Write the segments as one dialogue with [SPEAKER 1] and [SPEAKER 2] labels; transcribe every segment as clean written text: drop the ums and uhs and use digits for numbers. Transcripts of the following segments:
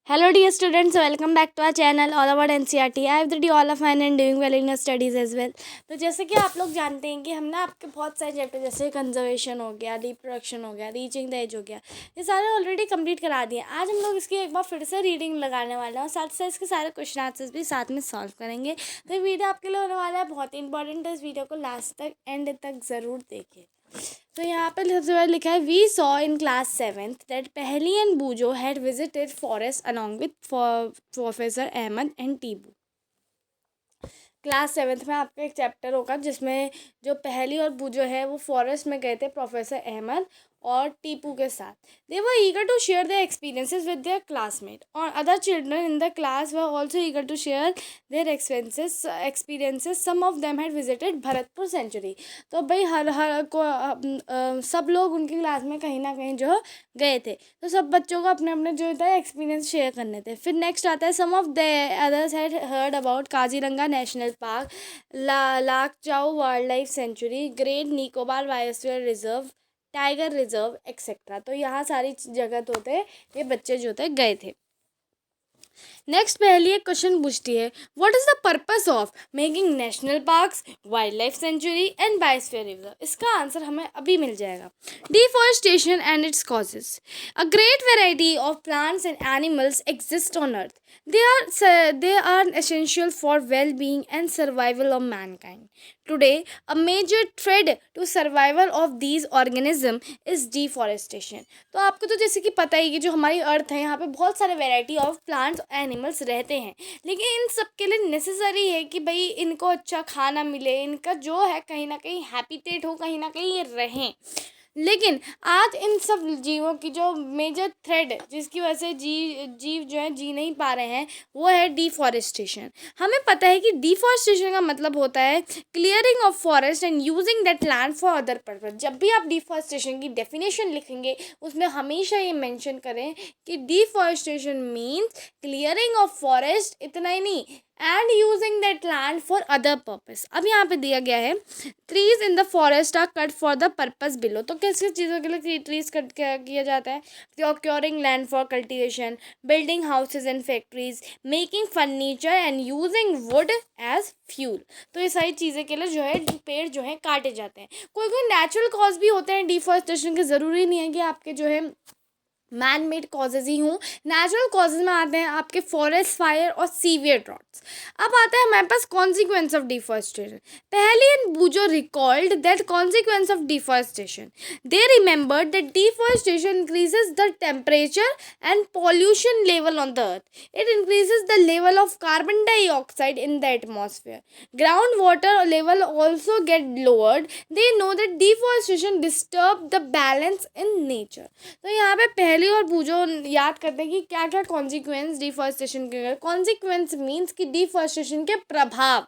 [SPEAKER 1] Hello dear students, welcome back to our channel all about NCERT. I have the all of fine and doing well in your studies as well. तो जैसे कि आप लोग जानते हैं कि हमने आपके बहुत सारे चैप्टर जैसे कंजर्वेशन हो गया, रिप्रोडक्शन हो गया, रीचिंग द एज हो गया, ये सारे ऑलरेडी कंप्लीट करा दिए। आज हम लोग इसकी एक बार फिर से रीडिंग लगाने वाले हैं और साथ साथ इसके सारे क्वेश्चन आंसर्स भी साथ में सॉल्व करेंगे। तो ये वीडियो आपके लिए होने वाला है बहुत ही इंपॉर्टेंट है। इस वीडियो को लास्ट तक एंड तक ज़रूर देखिए। तो यहाँ पे सबसे पहले लिखा है we saw in class 7th that Paheli and Boojho had visited forest along with professor Ahmad and Tibu. Class 7th में आपका एक चैप्टर होगा जिसमें जो पहली और बूजो है वो फॉरेस्ट में गए थे प्रोफेसर अहमद और टीपू के साथ। They were eager to share their experiences with their classmate और other children in the class were also eager to share their experiences. Some of them had visited Bharatpur sanctuary. तो भाई हर को सब लोग उनकी क्लास में कहीं ना कहीं जो गए थे, तो सब बच्चों को अपने अपने जो था एक्सपीरियंस शेयर करने थे। फिर नेक्स्ट आता है some of the others had heard about Kaziranga national park, Laokhowa wild life sanctuary, great Nicobar biosphere reserve, tiger reserve etcetera. तो यहाँ सारी जगह होते ये बच्चे जो थे गए थे। नेक्स्ट पहली एक क्वेश्चन पूछती है what is the purpose of making national parks, wild life sanctuary and biosphere reserve. इसका आंसर हमें अभी मिल जाएगा। Deforestation and its causes. A great variety of plants and animals exist on earth. They are essential for well-being and survival of mankind. Today, a major threat to survival of these organisms is deforestation. तो आपको तो जैसे कि पता ही कि जो हमारी अर्थ है यहाँ पे बहुत सारे वैरायटी ऑफ प्लांट्स एनिमल्स रहते हैं, लेकिन इन सब के लिए नेसेसरी है कि भाई इनको अच्छा खाना मिले, इनका जो है कहीं ना कहीं हैबिटेट हो, कहीं ना कहीं ये रहें। लेकिन आज इन सब जीवों की जो मेजर थ्रेड जिसकी वजह से जीव जो है जी नहीं पा रहे हैं वो है डिफॉरेस्टेशन। हमें पता है कि डिफॉरेस्टेशन का मतलब होता है clearing of forest and using that land for other purpose. जब भी आप डिफॉरेस्टेशन की डेफिनेशन लिखेंगे उसमें हमेशा ये मेंशन करें कि deforestation means clearing of forest, इतना ही नहीं, and using that land for other purpose. अब यहाँ पे दिया गया है trees in the forest are cut for the purpose below. तो किस किस चीज़ों के लिए ट्रीज कट किया जाता है? Procuring land for cultivation, building houses and factories, making furniture and using wood as fuel. तो ये सारी चीज़ें के लिए जो है पेड़ जो है काटे जाते हैं। कोई कोई नेचुरल कॉज भी होते हैं डिफॉरेस्टेशन के, ज़रूरी नहीं है कि आपके जो है मैन मेड कॉजेज ही हूँ। नेचुरल कॉजेज में आते हैं आपके फॉरेस्ट फायर और सीवियर ड्रॉट्स। अब आता है हमारे पास consequence of deforestation. Paheli and बूजो recalled that consequence of deforestation. They remembered that deforestation increases the temperature and pollution level on the earth. It increases the level of carbon dioxide in the atmosphere. Ground water level also get lowered. They know that deforestation disturb the balance in nature. तो यहाँ पे पहले और बूजो याद करते हैं कि क्या क्या कॉन्सिक्वेंस डिफॉरेस्टेशन के। कॉन्सिक्वेंस मीन्स कि डिफॉरेस्टेशन के प्रभाव,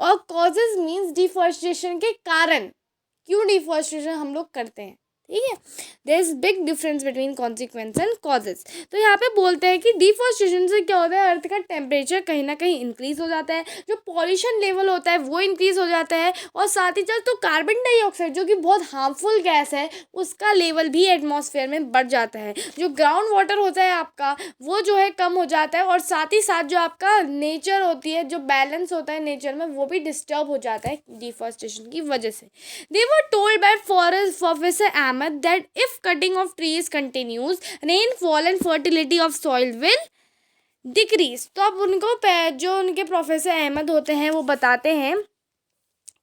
[SPEAKER 1] और कॉजेज मीन्स डिफॉरेस्टेशन के कारण, क्यों डिफॉरेस्टेशन हम लोग करते हैं। ठीक है, there is big difference between consequence and causes. तो यहाँ पे बोलते हैं कि डिफॉरेस्टेशन से क्या होता है, अर्थ का टेम्परेचर कहीं ना कहीं इंक्रीज हो जाता है, जो पॉल्यूशन लेवल होता है वो इंक्रीज हो जाता है, और साथ ही साथ तो कार्बन डाइऑक्साइड जो कि बहुत हार्मफुल गैस है उसका लेवल भी एटमॉस्फेयर में बढ़ जाता है। जो ग्राउंड वाटर होता है आपका वो जो है कम हो जाता है, और साथ ही साथ जो आपका नेचर होती है, जो बैलेंस होता है नेचर में, वो भी डिस्टर्ब हो जाता है डिफॉरेस्टेशन की वजह से। They were told by forest professor that if cutting of trees continues, rainfall and fertility of soil will decrease। तो अब उनको जो उनके प्रोफेसर अहमद होते हैं वो बताते हैं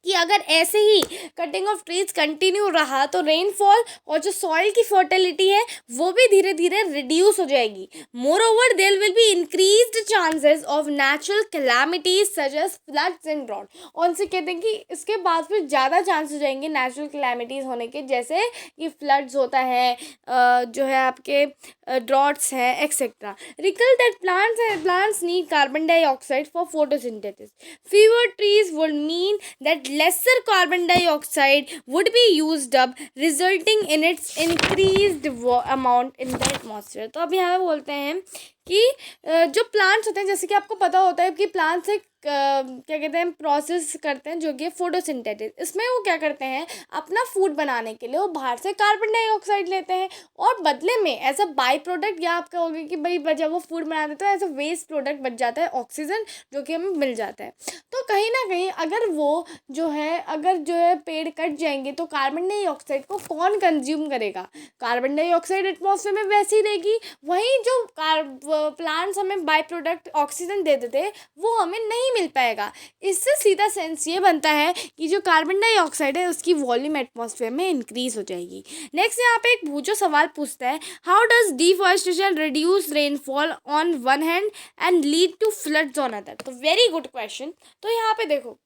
[SPEAKER 1] कि अगर ऐसे ही कटिंग ऑफ ट्रीज कंटिन्यू रहा तो रेनफॉल और जो सॉइल की फर्टिलिटी है वो भी धीरे धीरे रिड्यूस हो जाएगी। Moreover there will be increased chances of natural calamities such as floods and drought. और उनसे कहते हैं कि इसके बाद फिर ज़्यादा चांस हो जाएंगे नेचुरल कैलामिटीज़ होने के, जैसे कि फ्लड्स होता है, जो है आपके ड्रॉट्स हैं etcetera. Recall that plants need carbon dioxide for photosynthesis. Fewer trees would mean that lesser carbon dioxide would be used up, resulting in its increased amount in the atmosphere। तो अब यहाँ पे बोलते हैं कि जो प्लांट्स होते हैं, जैसे कि आपको पता होता है कि प्लांट्स एक क्या कहते हैं प्रोसेस करते हैं जो कि फोटोसिंथेसिस। इसमें वो क्या करते हैं, अपना फूड बनाने के लिए वो बाहर से कार्बन डाइऑक्साइड लेते हैं और बदले में एज अ बाई प्रोडक्ट, या आप कहोगे कि भाई जब वो फूड बनाते हैं तो एज अ वेस्ट प्रोडक्ट बच जाता है ऑक्सीजन, जो कि हमें मिल जाता है। तो कहीं ना कहीं अगर जो है पेड़ कट जाएंगे तो कार्बन डाइऑक्साइड को कौन कंज्यूम करेगा? कार्बन डाइऑक्साइड एटमॉस्फेयर में वैसे ही रहेगी। वहीं जो प्लांट्स हमें बाई प्रोडक्ट ऑक्सीजन देते थे वो हमें नहीं मिल पाएगा। इससे सीधा सेंस ये बनता है कि जो कार्बन डाइऑक्साइड है उसकी वॉल्यूम एटमॉस्फेयर में इंक्रीज हो जाएगी। नेक्स्ट यहाँ पे एक भूजो सवाल पूछता है, how does deforestation reduce rainfall on one hand and lead to floods on other? तो वेरी गुड क्वेश्चन। तो यहाँ पे देखो,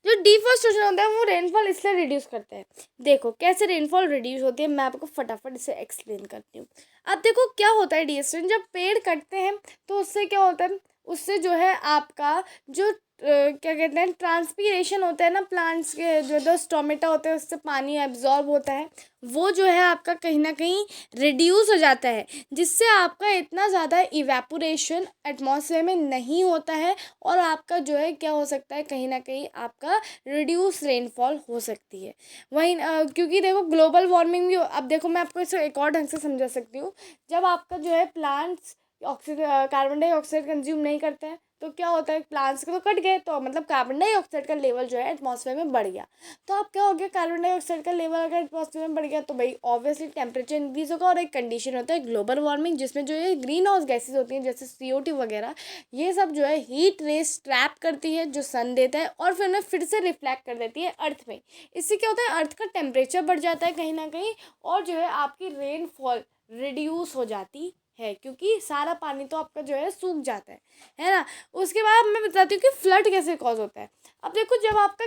[SPEAKER 1] जो डिफॉरेस्टेशन होता है वो रेनफॉल इसलिए रिड्यूस करता है। देखो कैसे रेनफॉल रिड्यूस होती है, मैं आपको फटाफट इसे एक्सप्लेन करती हूँ। अब देखो क्या होता है डिस्टेंस, जब पेड़ कटते हैं तो उससे क्या होता है, उससे जो है आपका जो क्या कहते हैं ट्रांसपीरेशन होता है ना, प्लांट्स के जो स्टोमेटा होते हैं उससे पानी एब्जॉर्ब होता है, वो जो है आपका कहीं ना कहीं रिड्यूस हो जाता है, जिससे आपका इतना ज़्यादा इवेपोरेशन एटमॉस्फेयर में नहीं होता है और आपका जो है क्या हो सकता है, कहीं ना कहीं आपका रिड्यूस रेनफॉल हो सकती है। वहीं क्योंकि देखो ग्लोबल वार्मिंग भी अब देखो मैं आपको इसे एक और ढंग से समझा सकती हूँ। जब आपका जो है plants oxygen carbon dioxide consume नहीं करते हैं तो क्या होता है, प्लांट्स के तो कट गए तो मतलब कार्बन डाइऑक्साइड का लेवल जो है एटमॉस्फेयर में बढ़ गया। तो अब क्या हो गया, कार्बन डाइऑक्साइड का लेवल अगर एटमॉस्फेयर में बढ़ गया तो भाई ऑब्वियसली टेम्परेचर इंक्रीज होगा और एक कंडीशन होता है ग्लोबल वार्मिंग, जिसमें जो है ग्रीन हाउस गैसेज होती हैं जैसे CO2 वगैरह, ये सब जो है हीट रेस ट्रैप करती है जो सन देता है और फिर उन्हें फिर से रिफ्लेक्ट कर देती है अर्थ में। इससे क्या होता है, अर्थ का टेम्परेचर बढ़ जाता है कहीं ना कहीं और जो है आपकी रेनफॉल रिड्यूस हो जाती है, क्योंकि सारा पानी तो आपका जो है सूख जाता है ना। उसके बाद मैं बताती हूँ कि फ्लड कैसे कॉज होता है। अब देखो जब आपका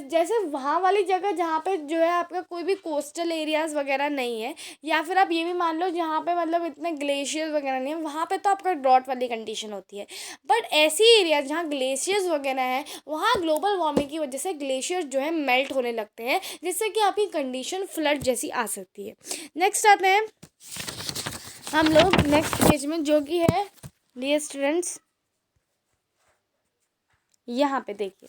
[SPEAKER 1] जैसे वहाँ वाली जगह जहाँ पे जो है आपका कोई भी कोस्टल एरियाज़ वगैरह नहीं है, या फिर आप ये भी मान लो जहाँ पे मतलब इतने ग्लेशियर्स वगैरह नहीं है, वहाँ पे तो आपका ड्रॉट वाली कंडीशन होती है। बट ऐसी एरियाज जहाँ ग्लेशियर्स वगैरह हैं वहाँ ग्लोबल वार्मिंग की वजह से ग्लेशियर्स जो है मेल्ट होने लगते हैं, जिससे कि आपकी कंडीशन फ्लड जैसी आ सकती है। नेक्स्ट आते हैं हम लोग नेक्स्ट पेज में, जो कि है डियर स्टूडेंट्स यहाँ पे देखिए,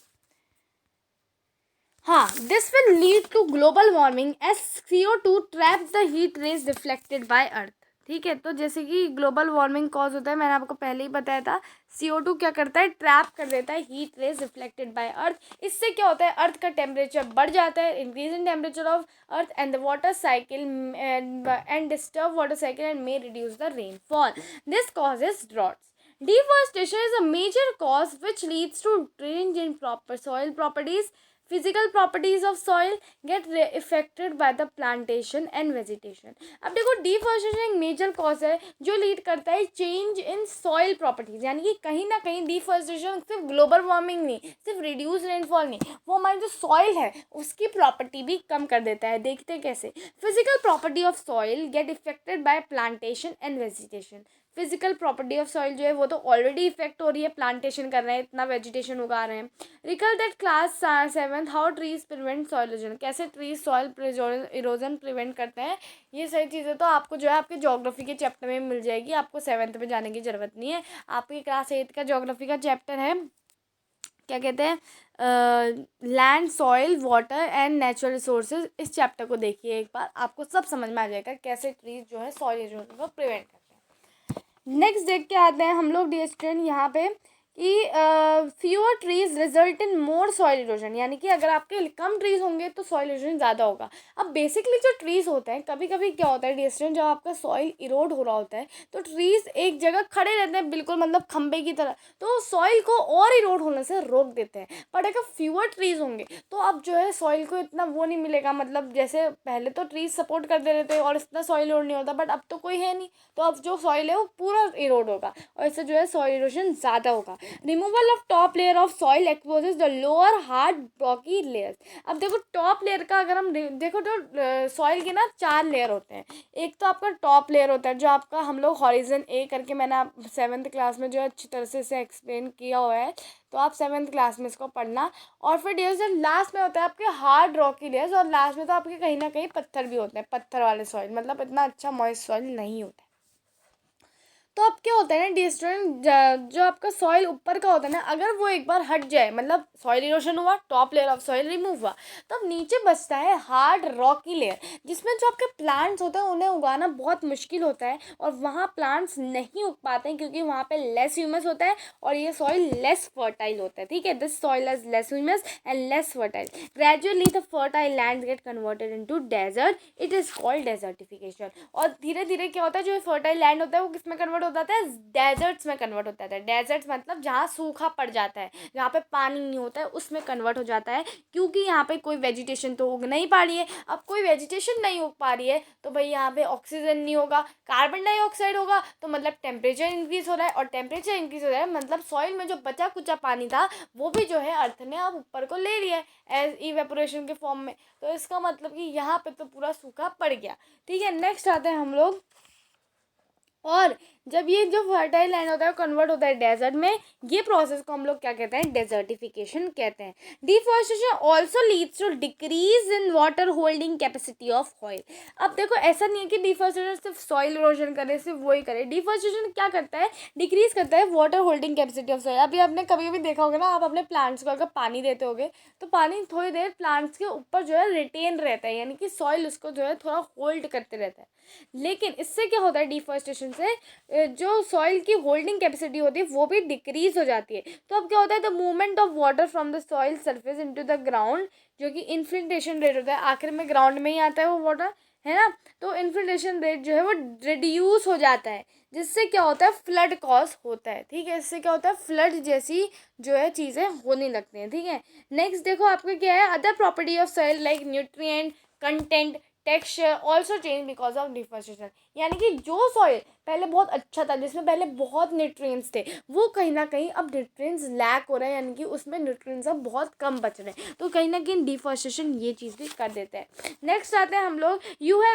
[SPEAKER 1] हाँ, this will lead to global warming as CO2 traps the heat rays reflected by earth. ठीक है, तो जैसे कि ग्लोबल वार्मिंग कॉज होता है, मैंने आपको पहले ही बताया था, CO2 क्या करता है, ट्रैप कर देता है हीट रेज रिफ्लेक्टेड बाय अर्थ। इससे क्या होता है, अर्थ का टेम्परेचर बढ़ जाता है, increase in temperature of earth and the water cycle and disturb water cycle and may reduce the rainfall. This causes droughts. Deforestation is a major cause which leads to change in proper soil properties. Physical properties of soil get affected by the plantation and vegetation. अब देखो deforestation एक major cause है जो lead करता है change in soil properties, यानी कि कहीं ना कहीं डिफॉरेस्टेशन सिर्फ ग्लोबल वार्मिंग नहीं, सिर्फ रिड्यूस रेनफॉल नहीं, वो हमारी जो सॉइल है उसकी प्रॉपर्टी भी कम कर देता है। देखते हैं कैसे। Physical property of soil get affected by plantation and vegetation. Physical property of soil जो है वो तो ऑलरेडी इफेक्ट हो रही है, प्लांटेशन कर रहे हैं, इतना वेजिटेशन उगा रहे हैं। Recall that class 7 how trees prevent soil erosion, कैसे ट्रीज सॉइल इरोजन प्रिवेंट करते हैं। ये सारी चीज़ें तो आपको जो है आपके ज्योग्राफी के चैप्टर में मिल जाएगी, आपको 7th में जाने की ज़रूरत नहीं है। आपके क्लास 8 का ज्योग्राफी का चैप्टर है, क्या कहते हैं, land soil water and natural resources. इस चैप्टर को देखिए एक बार, आपको सब समझ में आ जाएगा कैसे ट्रीज जो है सॉइल इरोजन को प्रिवेंट करते हैं। नेक्स्ट देख के आते हैं हम लोग डियर स्टूडेंट यहाँ पे कि fewer trees result in more soil erosion, यानी कि अगर आपके कम ट्रीज होंगे तो सॉइल इरोजन ज़्यादा होगा। अब बेसिकली जो ट्रीज होते हैं, कभी कभी क्या होता है डियर स्टूडेंट, जब आपका सॉइल इरोड हो रहा होता है तो ट्रीज एक जगह खड़े रहते हैं बिल्कुल मतलब खंबे की तरह, तो सॉइल को और इरोड होने से रोक देते हैं। बट अगर फ्यूअर ट्रीज होंगे तो अब जो है सॉइल को इतना वो नहीं मिलेगा, मतलब जैसे पहले तो ट्रीज सपोर्ट कर दे रहे थे और इतना सॉइल इरोड नहीं होता, बट अब तो कोई है नहीं, तो अब जो सॉइल है वो पूरा इरोड होगा और इससे जो है सॉइल इरोजन ज़्यादा होगा। Removal of top layer of soil exposes the lower hard Rocky layers. अब देखो टॉप लेयर का अगर हम देखो तो सॉइल के ना 4 लेयर होते हैं। एक तो आपका टॉप लेयर होता है जो आपका हम लोग हॉरिजन ए करके, मैंने आप 7th क्लास में जो अच्छी तरह से इसे एक्सप्लेन किया हुआ है, तो आप 7th क्लास में इसको पढ़ना। और फिर डियर लास्ट में होता है आपके हार्ड रॉकी लेयर्स, और लास्ट में तो आपके कहीं ना कहीं पत्थर भी होते हैं, पत्थर वाले सॉइल, मतलब इतना अच्छा मॉइस्ट सॉइल नहीं होता है। तो अब क्या होता है ना डियर स्टूडेंट, जो आपका सॉइल ऊपर का होता है ना, अगर वो एक बार हट जाए, मतलब सॉइल इरोशन हुआ, top layer of soil remove हुआ, तो अब नीचे बचता है हार्ड रॉकी लेयर, जिसमें जो आपके प्लांट्स होते हैं उन्हें उगाना बहुत मुश्किल होता है, और वहाँ प्लांट्स नहीं उग पाते हैं क्योंकि वहाँ पे लेस ह्यूमस होता है और ये सॉइल लेस फर्टाइल होता है। ठीक है, this soil has less humus and less fertile. Gradually the fertile land get converted into desert, it is called desertification. और धीरे धीरे क्या होता है, जो फर्टाइल लैंड होता है वो किस में कन्वर्ट हो जाता है, डेजर्ट्स में कन्वर्ट होता है। डेजर्ट्स मतलब जहाँ सूखा पड़ जाता है, जहाँ पे पानी नहीं होता है, उसमें कन्वर्ट हो जाता है, क्योंकि यहाँ पे कोई वेजिटेशन तो उग नहीं पा रही है। अब कोई वेजिटेशन नहीं उग पा रही है तो भाई यहाँ पे ऑक्सीजन नहीं होगा, कार्बन डाइऑक्साइड होगा, तो मतलब टेम्परेचर इंक्रीज हो रहा है, और टेम्परेचर इंक्रीज हो रहा है मतलब सॉइल में जो बचा कुचा पानी था वो भी जो है अर्थ ने अब ऊपर को ले लिया है एज इवेपोरेशन के फॉर्म में। तो इसका मतलब कि यहाँ पे तो पूरा सूखा पड़ गया। ठीक है, नेक्स्ट आते हैं हम लोग, और जब ये जो फर्टाइल लैंड होता है वो कन्वर्ट होता है डेजर्ट में, ये प्रोसेस को हम लोग क्या कहते हैं, डेजर्टिफिकेशन कहते हैं। Deforestation also leads to decrease in water holding capacity of soil. अब देखो ऐसा नहीं है कि डिफॉरेस्टेशन सिर्फ सॉइल इरोजन करे, सिर्फ वही करे, डिफॉरेस्टेशन क्या करता है, डिक्रीज करता है water holding capacity of soil. अभी आपने कभी कभी देखा होगा ना, आप अपने प्लांट्स को अगर पानी देते होगे तो पानी थोड़ी देर प्लांट्स के ऊपर जो है रिटेन रहता है, यानी कि सॉइल उसको जो है थोड़ा होल्ड करते रहता है। लेकिन इससे क्या होता है, डिफॉरेस्टेशन से जो सॉइल की होल्डिंग कैपेसिटी होती है वो भी डिक्रीज हो जाती है। तो अब क्या होता है, the movement of water from the soil surface into the ground, जो कि इन्फिल्ट्रेशन रेट होता है, आखिर में ग्राउंड में ही आता है वो वाटर, है ना। तो इन्फिल्ट्रेशन रेट जो है वो रिड्यूस हो जाता है, जिससे क्या होता है, फ्लड कॉज होता है। ठीक है, इससे क्या होता है, फ्लड जैसी जो है चीज़ें होने लगती हैं। ठीक है, नेक्स्ट देखो आपका क्या है, other property of soil like nutrient content texture also change because of deforestation. यानी कि जो सॉइल पहले बहुत अच्छा था, जिसमें पहले बहुत न्यूट्रिएंट्स थे, वो कहीं ना कहीं अब न्यूट्रिएंट्स लैक हो रहे हैं, यानी कि उसमें न्यूट्रिएंट्स अब बहुत कम बच रहे हैं। तो कहीं ना कहीं डिफॉरेस्टेशन ये चीज़ भी कर देते हैं। नेक्स्ट आते हैं हम लोग,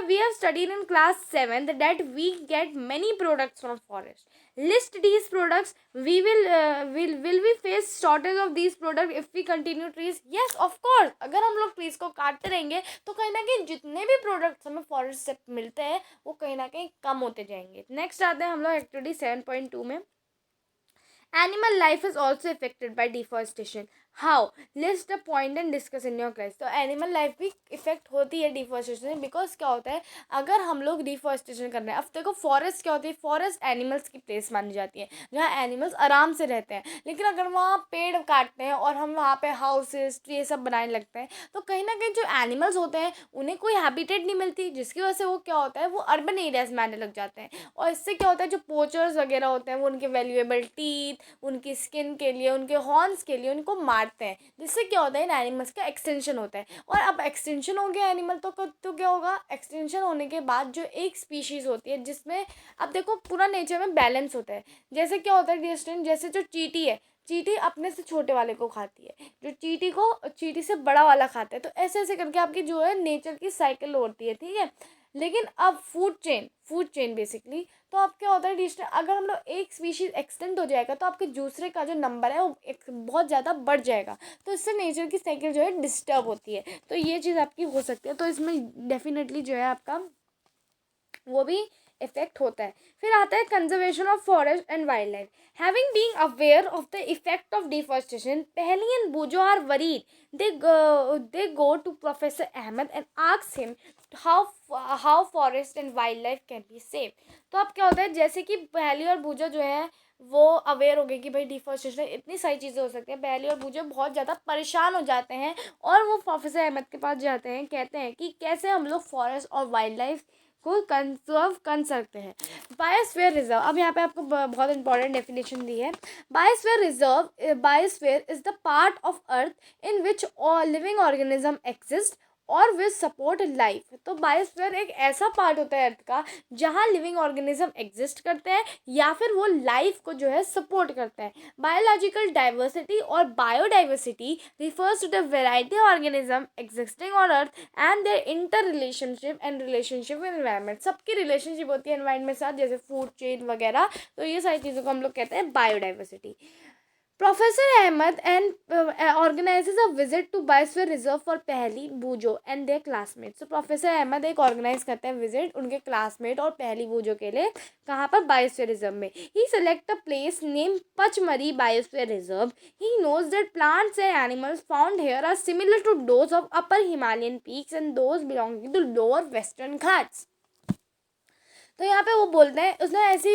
[SPEAKER 1] we have studied in class 7 that we get many products from forest. List these products. Will we face shortage of these products if we continue trees? Yes, of course. अगर हम लोग ट्रीज को काटते रहेंगे तो कहीं ना कहीं जितने भी प्रोडक्ट्स हमें फॉरेस्ट से मिलते हैं वो कहीं ना कहीं कम होते जाएंगे। नेक्स्ट आते हैं हम लोग एक्टिविटी 7.2 में, animal life is also affected by deforestation. How, list the point and discuss in your class. तो एनिमल लाइफ भी इफेक्ट होती है डिफॉरेस्टेशन से, बिकॉज क्या होता है, अगर हम लोग डिफॉरेस्टेशन कर रहे हैं, अब देखो फॉरेस्ट क्या होती है, फॉरेस्ट एनिमल्स की प्लेस मानी जाती है जहाँ एनिमल्स आराम से रहते हैं। लेकिन अगर वहाँ पेड़ काटते हैं और हम वहाँ पे हाउसेस ट्री ये सब बनाने लगते हैं तो कहीं ना कहीं जो एनिमल्स होते हैं उन्हें कोई हैबिटेट नहीं मिलती, जिसकी वजह से वो क्या होता है, वो अर्बन एरियाज में आने लग जाते हैं। और इससे क्या होता है, जो पोचर्स वगैरह होते हैं वो उनके वैल्यूएबल टीथ, उनकी स्किन के लिए, उनके हॉर्न्स के लिए उनको मारते हैं, जिससे क्या होता है, इन एनिमल्स का एक्सटेंशन होता है। और अब एक्सटेंशन हो गया एनिमल तो क्या होगा, एक्सटेंशन होने के बाद जो एक स्पीशीज़ होती है जिसमें, अब देखो पूरा नेचर में बैलेंस होता है। जैसे क्या होता है डियर स्टूडेंट, जैसे जो चींटी है, चींटी अपने से छोटे वाले को खाती है, जो चींटी को चींटी से बड़ा वाला खाता है। तो ऐसे ऐसे करके आपकी जो है नेचर की साइकिल होती है। ठीक है, लेकिन अब फूड चेन बेसिकली, तो अब क्या होता है डिस्टेंस, अगर हम लोग एक स्पीशीज एक्सटेंड हो जाएगा तो आपके दूसरे का जो नंबर है वो बहुत ज़्यादा बढ़ जाएगा, तो इससे नेचर की साइकिल जो है डिस्टर्ब होती है। तो ये चीज़ आपकी हो सकती है, तो इसमें डेफिनेटली जो है आपका वो भी इफेक्ट होता है। फिर आता है conservation of forest and wild life. Having being aware of the effect of deforestation, Paheli and Boojho are worried. They go to Professor Ahmed and ask him how forest and wildlife can be saved. तो अब क्या होता है, जैसे कि पहली और बूजो जो है वो अवेयर हो गए कि भाई डिफॉरेस्टेशन इतनी सारी चीज़ें हो सकती हैं, पहली और बूजो बहुत ज़्यादा परेशान हो जाते हैं और वो प्रोफेसर अहमद के पास जाते हैं, कहते हैं कि कैसे हम लोग फॉरेस्ट और वाइल्ड लाइफ को कंजर्व कर सकते हैं। बायोस्फीयर रिजर्व, अब यहाँ पे आपको बहुत इंपॉर्टेंट डेफिनेशन दी है। Biosphere is the part of earth in which all living organism exist और विच सपोर्ट लाइफ। तो बायोस्फीयर एक ऐसा पार्ट होता है अर्थ का जहाँ लिविंग ऑर्गेनिज्म एग्जिस्ट करते हैं या फिर वो लाइफ को जो है सपोर्ट करते हैं। बायोलॉजिकल डाइवर्सिटी और biodiversity refers to the variety of organism existing on earth and their inter relationship and relationship with environment. सबकी रिलेशनशिप होती है एनवायरनमेंट के साथ, जैसे फूड चेन वगैरह। तो ये सारी चीज़ों को हम लोग कहते हैं biodiversity. Professor Ahmed and organizes a visit to Biosphere Reserve for Pehli Bujo and their classmates. So Professor Ahmed एक organize करते हैं visit उनके classmate और पहली बूजो के लिए कहाँ पर Biosphere Reserve में. He select a place named Pachmari Biosphere Reserve. He knows that plants and animals found here are similar to those of upper Himalayan peaks and those belonging to lower Western Ghats. तो यहाँ पे वो बोलते हैं उसने ऐसी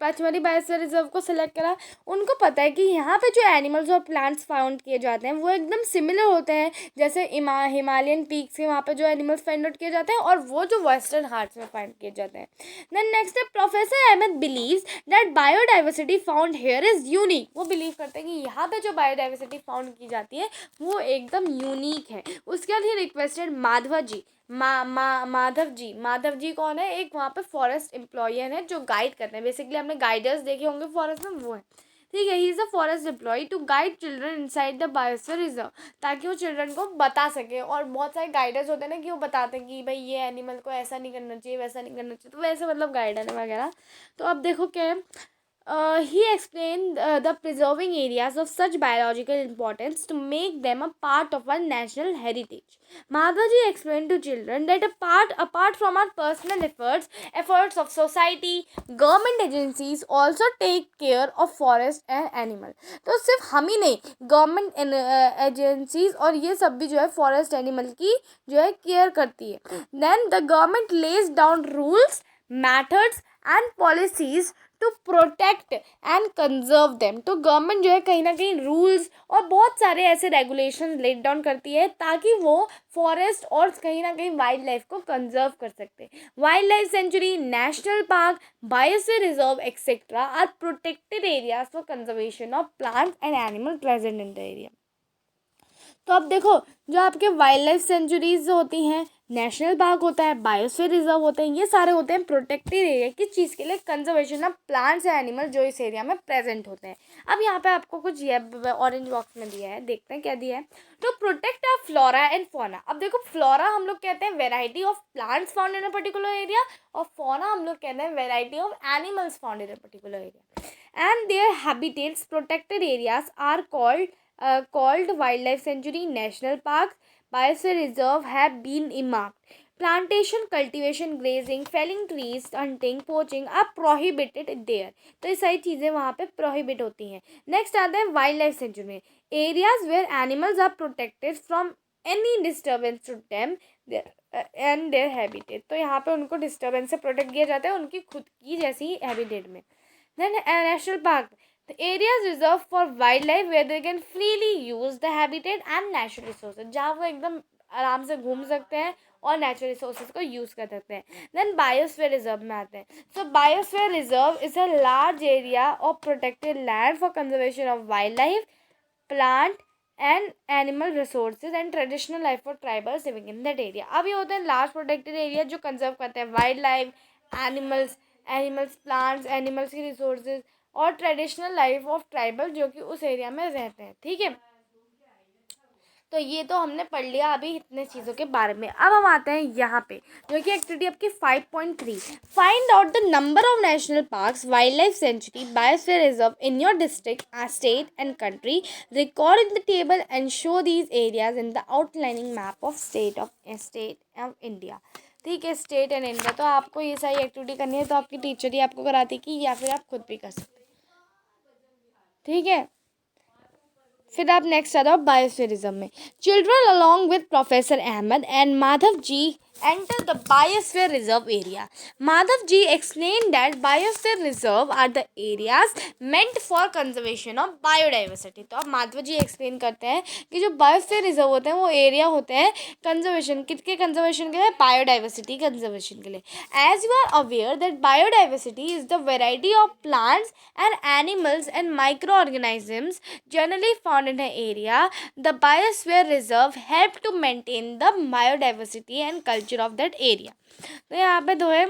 [SPEAKER 1] Pachmarhi biosphere reserve को select करा. उनको पता है कि यहाँ पे जो एनिमल्स और प्लांट्स फाउंड किए जाते हैं वो एकदम सिमिलर होते हैं जैसे हिमालयन पीक्स के वहाँ पे जो एनिमल्स फाइंड आउट किए जाते हैं और वो जो वेस्टर्न हार्ट्स में फाइंड किए जाते हैं. देन नेक्स्ट है professor Ahmad believes that biodiversity found here is unique. वो बिलीव करते हैं कि यहाँ पे जो बायोडाइवर्सिटी फाउंड की जाती है वो एकदम यूनिक है. उसके बाद ही रिक्वेस्टेड माधव जी कौन है, एक वहाँ पे फॉरेस्ट एम्प्लॉय है जो गाइड करते हैं. बेसिकली हमने गाइडर्स देखे होंगे फॉरेस्ट में, वो है. ठीक है, he is a forest employ to guide children inside the biosphere reserve, ताकि वो चिल्ड्रन को बता सके. और बहुत सारे गाइडर्स होते हैं ना कि वो बताते हैं कि भाई ये एनिमल को ऐसा नहीं करना चाहिए वैसा नहीं करना चाहिए, तो वैसे मतलब गाइडर वगैरह. तो अब देखो क्या है. He explained the preserving areas of such biological importance to make them a part of our national heritage. Madhvaji explained to children that apart from our personal efforts of society, government agencies also take care of forest and animal. तो सिर्फ हम ही नहीं, government agencies और ये सब भी जो है फॉरेस्ट एनिमल की जो है केयर करती है. Then the government lays down rules, methods and policies to protect and conserve them. तो गवर्नमेंट जो है कहीं ना कहीं रूल्स और बहुत सारे ऐसे रेगुलेशन लेट डाउन करती है ताकि वो फॉरेस्ट और कहीं ना कहीं वाइल्ड लाइफ को कंजर्व कर सकते हैं. Wild life sanctuary, national park, biosphere reserve etcetera are protected areas for conservation of plants and animal present in the area. तो अब देखो जो आपके वाइल्ड लाइफ सेंचुरीज होती हैं, नेशनल पार्क होता है, बायोस्फीयर रिजर्व होते हैं, ये सारे होते हैं प्रोटेक्टेड एरिया. किस चीज़ के लिए? Conservation of plants and animal जो इस एरिया में प्रेजेंट होते हैं. अब यहाँ पे आपको कुछ ये ऑरेंज बॉक्स में दिया है, देखते हैं क्या दिया है. तो protect a flora and fauna. अब देखो फ्लोरा हम लोग कहते हैं variety of plants found in a particular area और फौना हम लोग कहते हैं variety of animals found in a particular area. And their habitats protected areas are called wildlife sanctuary, national parks, biosphere reserve have been earmarked. Plantation, cultivation, grazing, felling trees, hunting, poaching are prohibited there. तो ये सारी चीज़ें वहाँ पे prohibit होती हैं. Next आता है वाइल्ड लाइफ सेंचुरी में areas where animals are protected from any disturbance to them and their habitat. तो यहाँ पे उनको डिस्टर्बेंस से प्रोटेक्ट किया जाता है उनकी खुद की जैसी हैबिटेट में. Then national park, the areas reserved for wildlife where they can freely use the habitat and natural resources, जहाँ वो एकदम आराम से घूम सकते हैं और नेचुरल रिसोर्सेज को यूज़ कर सकते हैं. देन बायोस्फीयर रिजर्व में आते हैं. So biosphere reserve is a large area of protected land for conservation of wild life, plant and animal resources and traditional life for tribals living in that area. अब ये होते हैं large protected area जो conserve करते हैं wild life, animals plants, animals की resources और traditional life of tribal जो कि उस एरिया में रहते हैं. ठीक है, तो ये तो हमने पढ़ लिया अभी इतने चीज़ों के बारे में. अब हम आते हैं यहाँ पे जो कि एक्टिविटी आपकी 5.3. Find out the number of national parks, wild life sanctuary, biosphere reserve in your district, state and country. Record in the table and show these areas in the outlining map of state of India. ठीक है, state and India. तो आपको ये सारी activity करनी है तो आपकी टीचर ही आपको कराती कि या फिर आप खुद भी कर सकते. ठीक है, फिर आप नेक्स्ट आ जाओ बायोस्फीयर में. Children along with professor Ahmad and Madhav ji enter the biosphere reserve area. Madhav ji explained that biosphere reserve are the areas meant for conservation of biodiversity. तो अब माधव जी एक्सप्लेन करते हैं कि जो बायोस्फीयर रिजर्व होते हैं वो एरिया होते हैं कंजर्वेशन, किसके कंजर्वेशन के लिए? बायोडाइवर्सिटी कंजर्वेशन के लिए. As you are aware that biodiversity is the variety of plants and animals and microorganisms generally found in an area. The biosphere reserve help to maintain the biodiversity and culture of that area. तो यहाँ पे दो है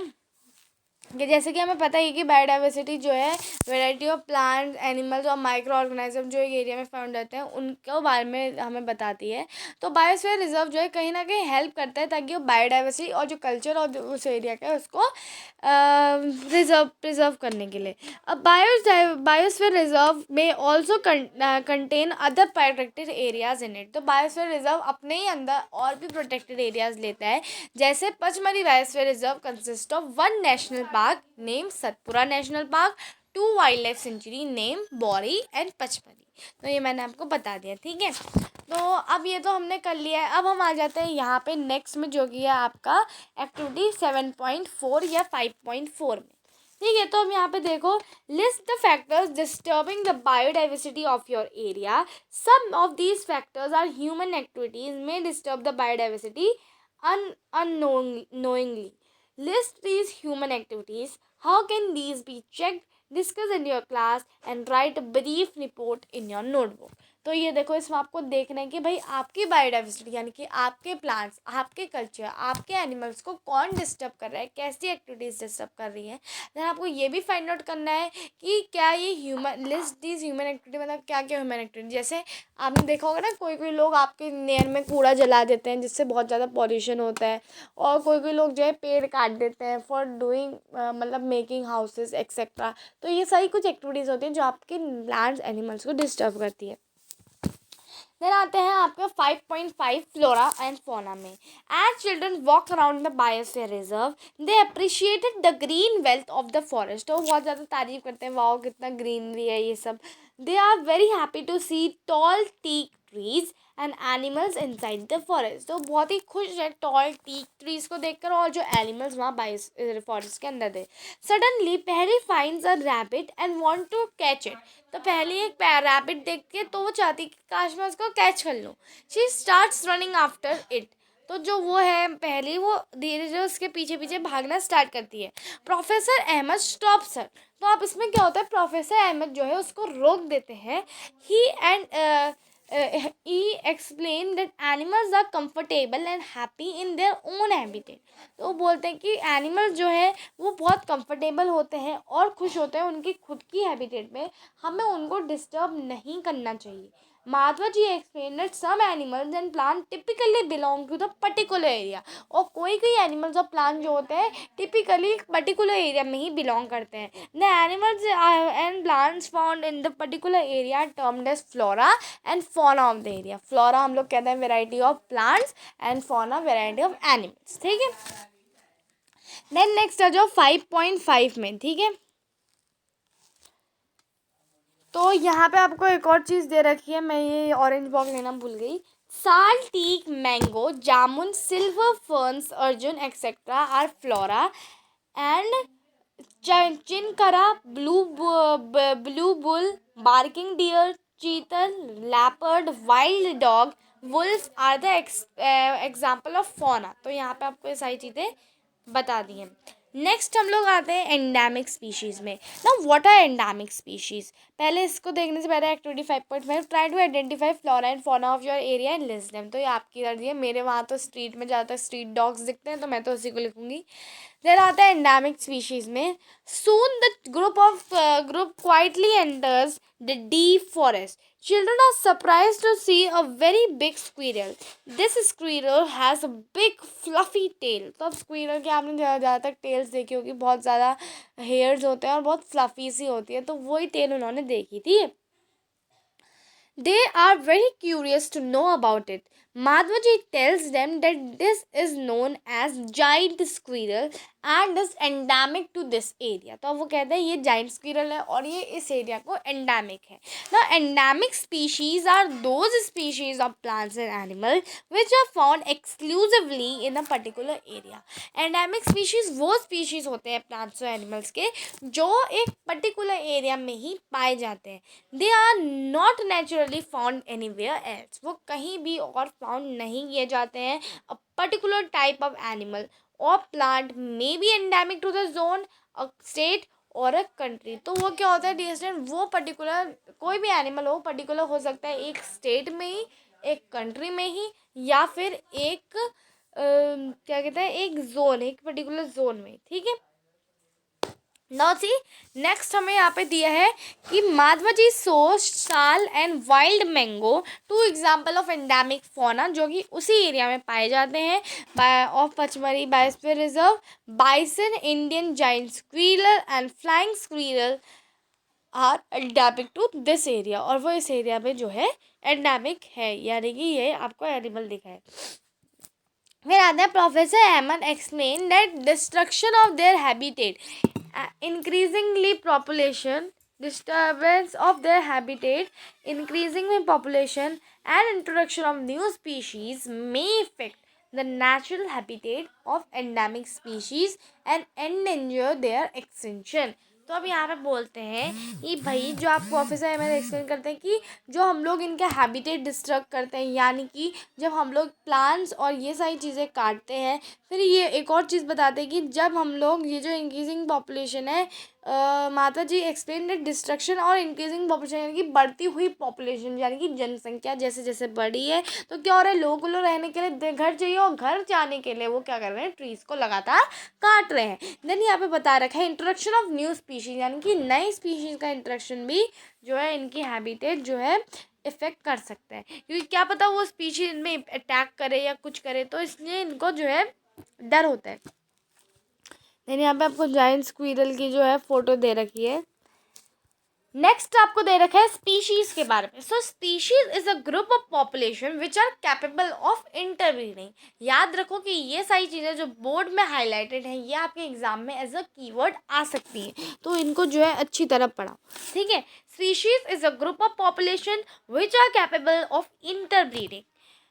[SPEAKER 1] कि जैसे कि हमें पता है कि बायोडाइवर्सिटी जो है वैरायटी ऑफ प्लांट्स, एनिमल्स और माइक्रो ऑर्गेनिज्म जो एक एरिया में फाउंड रहते हैं उनके बारे में हमें बताती है। तो बायोस्फीयर रिजर्व जो है कहीं ना कहीं हेल्प करता है ताकि वो बायोडाइवर्सिटी और जो कल्चर और उस एरिया का है उसको प्रिजर्व करने के लिए। अब बायोस्फीयर रिजर्व में also contain other protected areas in it. तो बायोस्फीयर रिजर्व अपने ही अंदर और भी प्रोटेक्टेड एरियाज लेता है, जैसे Pachmarhi biosphere reserve consist of 1 national park name Satpura national park, 2 wild life sanctuary name Bori and Pachmarhi. तो ये मैंने आपको बता दिया, ठीक है। तो अब ये तो हमने कर लिया है। अब हम आ जाते हैं यहाँ पे नेक्स्ट में, जो कि है आपका एक्टिविटी 7.4 या 5.4 में, ठीक है। तो हम यहाँ पे देखो, list the factors disturbing the biodiversity of your area. Some of these factors are human activities में disturb the biodiversity unknowingly. List these human activities. How can these be checked? Discuss in your class and write a brief report in your notebook. तो ये देखो, इसमें आपको देखना है कि भाई आपकी बायोडाइवर्सिटी यानी कि आपके प्लांट्स, आपके कल्चर, आपके एनिमल्स को कौन डिस्टर्ब कर रहा है, कैसी एक्टिविटीज़ डिस्टर्ब कर रही है। देन आपको ये भी फाइंड आउट करना है कि क्या ये human, list this human activity, मतलब क्या क्या ह्यूमन एक्टिविटी। जैसे आपने देखा होगा ना, कोई कोई लोग आपके नियर में कूड़ा जला देते हैं जिससे बहुत ज़्यादा पॉल्यूशन होता है, और कोई कोई लोग जो है पेड़ काट देते हैं फॉर डूइंग मतलब मेकिंग हाउसेस एक्सेट्रा। तो ये सारी कुछ एक्टिविटीज़ होती हैं जो आपके प्लांट्स एनिमल्स को डिस्टर्ब करती है। देन आते हैं आपका 5.5 फ्लोरा एंड फौना में। As children walk around the biosphere reserve they appreciated the green wealth of the forest. तो बहुत ज़्यादा तारीफ करते हैं, वाओ कितना ग्रीनरी है ये सब। They are very happy to see tall teak trees and animals inside the forest. तो बहुत ही खुश है टॉल टीक ट्रीज को देखकर और जो एनिमल्स वहाँ बायो फॉरेस्ट के अंदर थे। Suddenly Paheli finds a rabbit and want to catch it. तो पहले एक रैबिट देख के तो वो चाहती कि काश मैं उसको कैच कर लूँ। She starts running after it. तो जो वो है पहले, वो धीरे धीरे उसके पीछे पीछे भागना स्टार्ट करती है। Professor Ahmad stop sir. तो अब इसमें क्या होता है, प्रोफेसर अहमद जो है उसको रोक देते हैं। ही and he explained that animals are comfortable and happy in their own habitat. तो वो बोलते हैं कि एनिमल्स जो है वो बहुत कंफर्टेबल होते हैं और खुश होते हैं उनकी खुद की हैबिटेट में, हमें उनको डिस्टर्ब नहीं करना चाहिए। Madhava ji explain that some animals and plant typically belong to the particular area. और कोई कोई एनिमल्स और प्लांट जो होते हैं टिपिकली पर्टिकुलर एरिया में ही बिलोंग करते हैं। The animals and plants found in the particular area termed as flora and fauna of the area. Flora हम लोग कहते हैं variety of plants and fauna variety of animals, ठीक है। देन नेक्स्ट आ जाओ 5.5 में, ठीक है। तो यहाँ पे आपको एक और चीज़ दे रखी है, मैं ये ऑरेंज बॉक्स लेना भूल गई। Sal, teak, mango, jamun, silver ferns, arjun etcetera are flora and chinkara, blue bull, barking deer, chital, leopard, wild dog, wolf are the example of fauna. तो यहाँ पे आपको ये सारी चीज़ें बता दी हैं। नेक्स्ट हम लोग आते हैं एंडेमिक स्पीशीज़ में। ना व्हाट आर एंडेमिक स्पीशीज़, पहले इसको देखने से पहले activity 5.5 try to identify flora and fauna of your area and list them. तो ये आपकी तरह है, मेरे वहाँ तो स्ट्रीट में ज़्यादातर स्ट्रीट डॉग्स दिखते हैं तो मैं तो उसी को लिखूँगी। देन आता है एंडेमिक स्पीशीज़ में। Soon the group quietly enters the deep forest. Children are surprised to see a very big squirrel. This squirrel has a big fluffy tail. तो अब squirrel के आपने ज़्यादातर टेल्स देखी होगी, बहुत ज़्यादा हेयर्स होते हैं और बहुत फ्लफ़ी सी होती है, तो वही टेल उन्होंने देखी थी। They are very curious to know about it. Madhvaji tells them that this is known as giant squirrel and is endemic to this area. तो अब वो कहते हैं ये giant squirrel है और ये इस एरिया को endemic है। Now endemic species are those species of plants and animals which are found exclusively in a particular area. Endemic species वो species होते हैं plants और animals के जो एक particular area में ही पाए जाते हैं। They are not naturally found anywhere else. वो कहीं भी और फाउंड नहीं किए जाते हैं। A particular type of animal or plant may be endemic to the zone, a state और अ कंट्री। तो वो क्या होता है डियर स्टूडेंट, वो पर्टिकुलर कोई भी एनिमल हो पर्टिकुलर हो सकता है एक स्टेट में ही, एक कंट्री में ही, या फिर एक क्या कहते हैं एक जोन, एक पर्टिकुलर जोन में, ठीक है। नाउ सी नेक्स्ट हमें यहाँ पे दिया है कि Madhavaji shows sal and wild mango, two example of endemic fauna, जो कि उसी एरिया में पाए जाते हैं of Pachmarhi biosphere reserve. Bison, Indian giant squirrel and flying squirrel are endemic to this area, और वो इस एरिया में जो है एंडेमिक है, यानी कि ये आपको एनिमल दिखा है। फिर आते हैं professor Ahmad explain that destruction of their habitat, increasingly population, disturbance of their habitat, increasing in population and introduction of new species may affect the natural habitat of endemic species and endanger their extinction। तो अब यहाँ पे बोलते हैं कि भाई जो आपको ऑफिसर एमएल एक्सप्लेन करते हैं कि जो हम लोग इनका हैबिटेट डिस्ट्रक्ट करते हैं, यानी कि जब हम लोग प्लांट्स और ये सारी चीज़ें काटते हैं। फिर ये एक और चीज़ बताते हैं कि जब हम लोग ये जो इंक्रीजिंग पॉपुलेशन है, माता जी एक्सप्लेन दैट डिस्ट्रक्शन और इंक्रीजिंग पॉपुलेशन यानी कि बढ़ती हुई पॉपुलेशन, यानी कि जनसंख्या जैसे जैसे बढ़ी है तो क्या हो रहा है, लोगों को रहने के लिए घर चाहिए, और घर जाने के लिए वो क्या कर रहे हैं, ट्रीज़ को लगातार काट रहे हैं। देन यहाँ पे बता रखा है इंट्रोडक्शन ऑफ न्यू स्पीशीज, यानी कि नई स्पीशीज़ का इंट्रोडक्शन भी जो है इनकी हैबिटेट जो है इफ़ेक्ट कर सकते हैं, क्योंकि क्या पता वो स्पीशीज में अटैक करे या कुछ करे, तो इसलिए इनको जो है डर होता है। देन यहाँ पे आपको जायंट स्क्वीरल की जो है फोटो दे रखी है। नेक्स्ट आपको दे रखा है स्पीशीज के बारे में। So species is a group of population which are capable of interbreeding. याद रखो कि ये सारी चीज़ें जो बोर्ड में हाईलाइटेड हैं ये आपके एग्जाम में एज अ कीवर्ड आ सकती हैं, तो इनको जो है अच्छी तरह पढ़ाओ, ठीक है। Species is a group of population which are capable of interbreeding.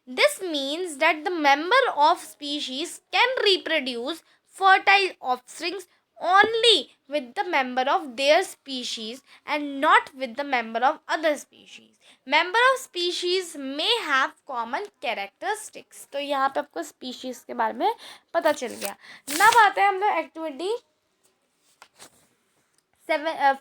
[SPEAKER 1] This means that the member of species can reproduce fertile offsprings only with the member of their species and not with the member of other species. Member of species may have common characteristics. तो यहाँ पे आपको species के बारे में पता चल गया। अब आते हैं हम लोग activity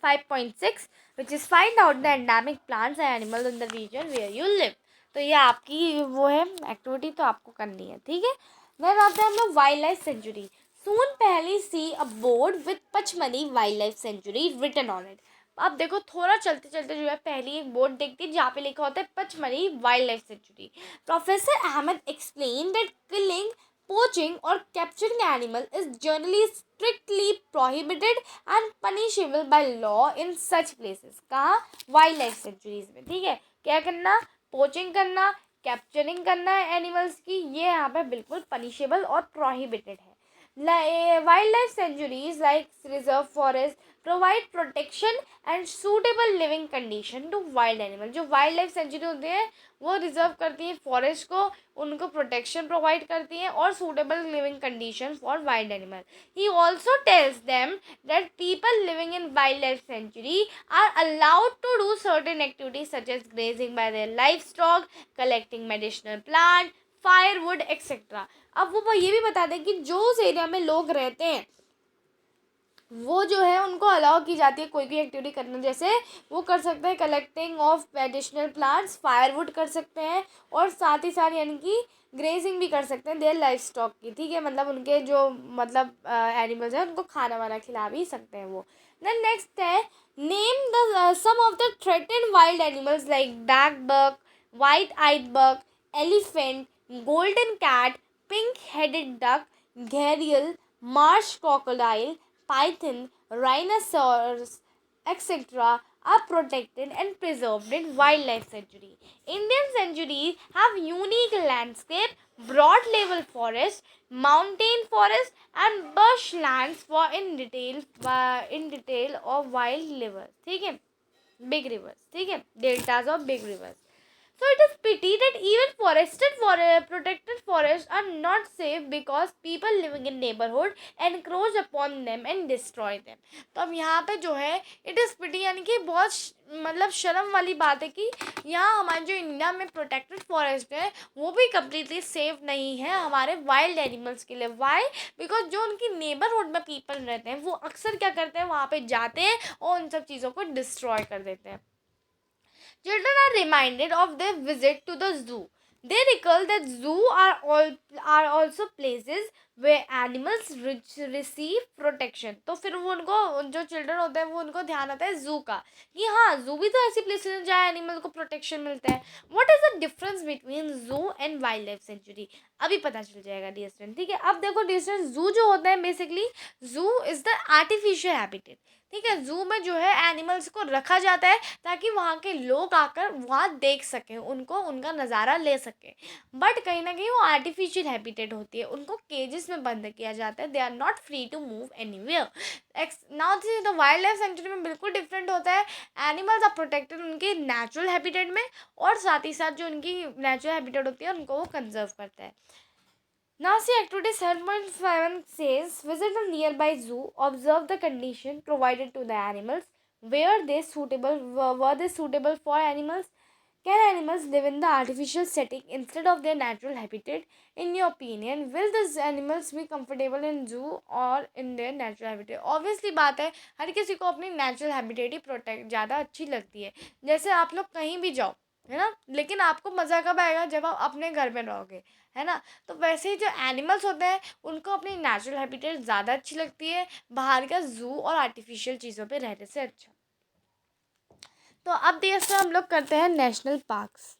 [SPEAKER 1] 5.6 which is find out the endemic plants and animals in the region where you live। तो ये आपकी वो है एक्टिविटी, तो आपको करनी है, ठीक है। देन आते हैं हम लोग wild life sanctuary. Soon Paheli see a board with Pachmarhi wild life sanctuary written on it. अब देखो थोड़ा चलते चलते जो है पहली एक बोर्ड देखती है जहाँ पे लिखा होता है Pachmarhi wild life sanctuary. Professor Ahmad explain that killing, poaching or capturing animal is generally strictly prohibited and punishable by law in such places। कहाँ, वाइल्ड लाइफ सेंचुरीज में, ठीक है। क्या करना, पोचिंग करना, कैप्चरिंग करना है एनिमल्स की, ये यहाँ पे बिल्कुल पनिशेबल और प्रोहिबिटेड है। Wildlife sanctuaries like reserve forest provide protection and suitable living condition to wild animal. जो वाइल्ड लाइफ सेंचुरी होती है वो रिजर्व करती है फॉरेस्ट को, उनको प्रोटेक्शन प्रोवाइड करती हैं और suitable living condition for wild animal. He also tells them that people living in wild life sanctuary are allowed to do certain activities such as grazing by their livestock, collecting medicinal plant, firewood etcetera. अब वो ये भी बता दें कि जो उस area में लोग रहते हैं वो जो है उनको अलाउ की जाती है कोई भी एक्टिविटी करना, जैसे वो कर सकते हैं collecting of medicinal plants, firewood कर सकते हैं, और साथ ही साथ यानी कि ग्रेजिंग भी कर सकते हैं देयर लाइफ स्टॉक की, ठीक है। मतलब उनके जो मतलब एनिमल्स हैं उनको खाना वाना खिला भी सकते हैं वो। Then next is name the some of the threatened wild animals like black buck, white eyed buck, elephant, golden cat, pink-headed duck, gharial, marsh crocodile, python, rhinoceros, etc. are protected and preserved in wildlife sanctuary. Indian sanctuaries have unique landscape, broad level forest, mountain forest and bushlands for in detail of wild rivers, ठीक है, big rivers, ठीक है, deltas of big rivers. So it is pity that even protected forests are not safe because people living in neighborhood encroach upon them and destroy them। तो अब यहाँ पे जो है it is pity यानी कि बहुत मतलब शर्म वाली बात है कि यहाँ हमारे जो इंडिया में प्रोटेक्टेड फॉरेस्ट है वो भी कम्प्लीटली सेफ नहीं है हमारे वाइल्ड एनिमल्स के लिए। वाई, बिकॉज जो उनकी नेबरहुड में पीपल रहते हैं वो अक्सर क्या करते हैं, वहाँ पे जाते हैं और उन सब चीज़ों को डिस्ट्रॉय कर देते हैं। Children are reminded of their visit to the zoo They recall that zoo are also places where animals receive protection. तो फिर वो उनको, जो चिल्ड्रन होते हैं वो उनको ध्यान आता है जू का, कि हाँ जू भी तो ऐसी प्लेसेस है जहाँ एनिमल को प्रोटेक्शन मिलता है. What is the difference between जू एंड वाइल्ड लाइफ सेंचुरी, अभी पता चल जाएगा डियर स्टूडेंट. ठीक है, अब देखो डियर स्टूडेंट, जू जो होता है बेसिकली, जू इज द आर्टिफिशियल हैबिटेट. ठीक है, जू में जो है एनिमल्स को रखा जाता है ताकि वहाँ के लोग आकर वहाँ देख सकें, उनको उनका नज़ारा ले सकें. बट कहीं ना कहीं वो आर्टिफिशियल हैबिटेट होती है, उनको केजेस में बंद किया जाता है. They are not free to move anywhere. Now तो वाइल्ड लाइफ सेंचुरी में बिल्कुल डिफरेंट होता है. एनिमल्स आर प्रोटेक्टेड उनके नेचुरल हैबिटेट में, और साथ ही साथ जो उनकी नेचुरल हैबिटेट होती है उनको वो कंजर्व करता है. Now see activity 7.7 says visit a nearby zoo, observe the condition provided to the animals, were they suitable for animals? Can animals live in the artificial setting instead of their natural habitat? In your opinion, will these animals be comfortable in zoo or in their natural habitat? Obviously बात है, हर किसी को अपनी natural habitat ही protect ज़्यादा अच्छी लगती है. जैसे आप लोग कहीं भी जाओ, है ना, लेकिन आपको मज़ा कब आएगा, जब आप अपने घर में रहोगे, है ना. तो वैसे ही जो एनिमल्स होते हैं उनको अपनी नेचुरल हैबिटेट ज़्यादा अच्छी लगती है बाहर का जू और आर्टिफिशियल चीज़ों पे रहने से अच्छा. तो अब देखते हम लोग करते हैं national parks.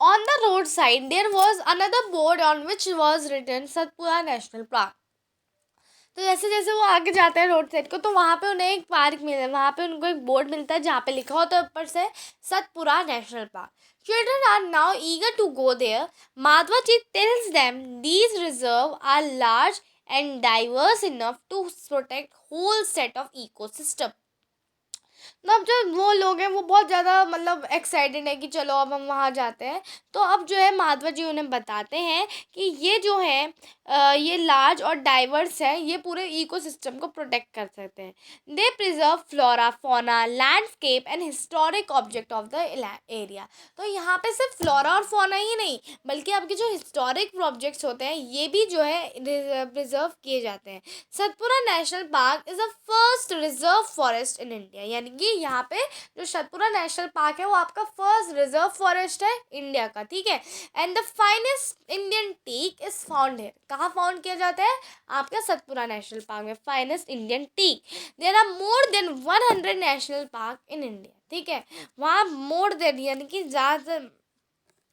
[SPEAKER 1] On the roadside there was another board on which was written Satpura National Park. तो जैसे जैसे वो आगे जाते हैं रोड साइड को, तो वहाँ पे उन्हें एक पार्क मिला, वहाँ पे उनको एक बोर्ड मिलता है जहाँ पे लिखा होता है ऊपर से Satpura national park. Children are now eager to go there. Madhvaji tells them these reserves are large and diverse enough to protect whole set of ecosystem. तो अब जो वो लोग हैं वो बहुत ज़्यादा मतलब एक्साइटेड है कि चलो अब हम वहाँ जाते हैं. तो अब जो है माधवा जी उन्हें बताते हैं कि ये जो है ये लार्ज और डाइवर्स है, ये पूरे इकोसिस्टम को प्रोटेक्ट कर सकते हैं. They preserve flora fauna landscape and historic object of the area. तो यहाँ पे सिर्फ फ्लोरा और फौना ही नहीं, बल्कि आपके जो हिस्टोरिक ऑब्जेक्ट्स होते हैं ये भी जो है प्रिजर्व किए जाते हैं. Satpura national park is the first reserve forest in India. यानी कि यहाँ पे जो सतपुरा नेशनल पार्क है वो आपका फर्स्ट रिजर्व फॉरेस्ट है इंडिया का. ठीक है, and the finest Indian teak is found है. कहाँ फाउंड किया जाता है? आपका सतपुरा नेशनल पार्क में finest Indian teak. There are more than 100 national park in India. ठीक है, वहाँ मोर देन यानी कि ज़्यादा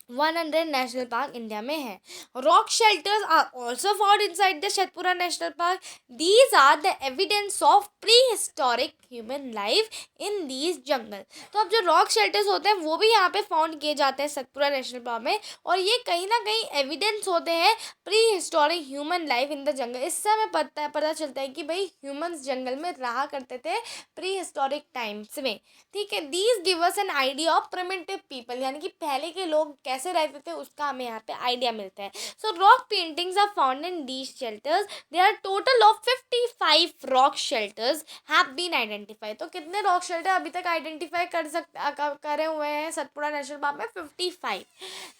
[SPEAKER 1] 100 नेशनल पार्क इंडिया में है. Rock shelters are also found inside the Satpura national park. These are the evidence of prehistoric human life in these jungle. तो अब जो रॉक शेल्टर्स होते हैं वो भी यहाँ पे फाउंड किए जाते हैं सतपुरा नेशनल पार्क में, और ये कहीं ना कहीं एविडेंस होते हैं pre historic human life in the jungle. इससे हमें पता चलता है कि भाई ह्यूमन्स जंगल में रहा करते थे प्री हिस्टोरिक टाइम्स में. ठीक है, these give us an idea of primitive people, यानी कि पहले के लोग कैसे रहते थे उसका हमें यहाँ पे आइडिया मिलता है. So rock paintings are found in these shelters. There are total of 55 rock shelters have been identify. तो कितने रॉक शेल्टर अभी तक आइडेंटिफाई करे हुए हैं सतपुरा नेशनल पार्क में? 55.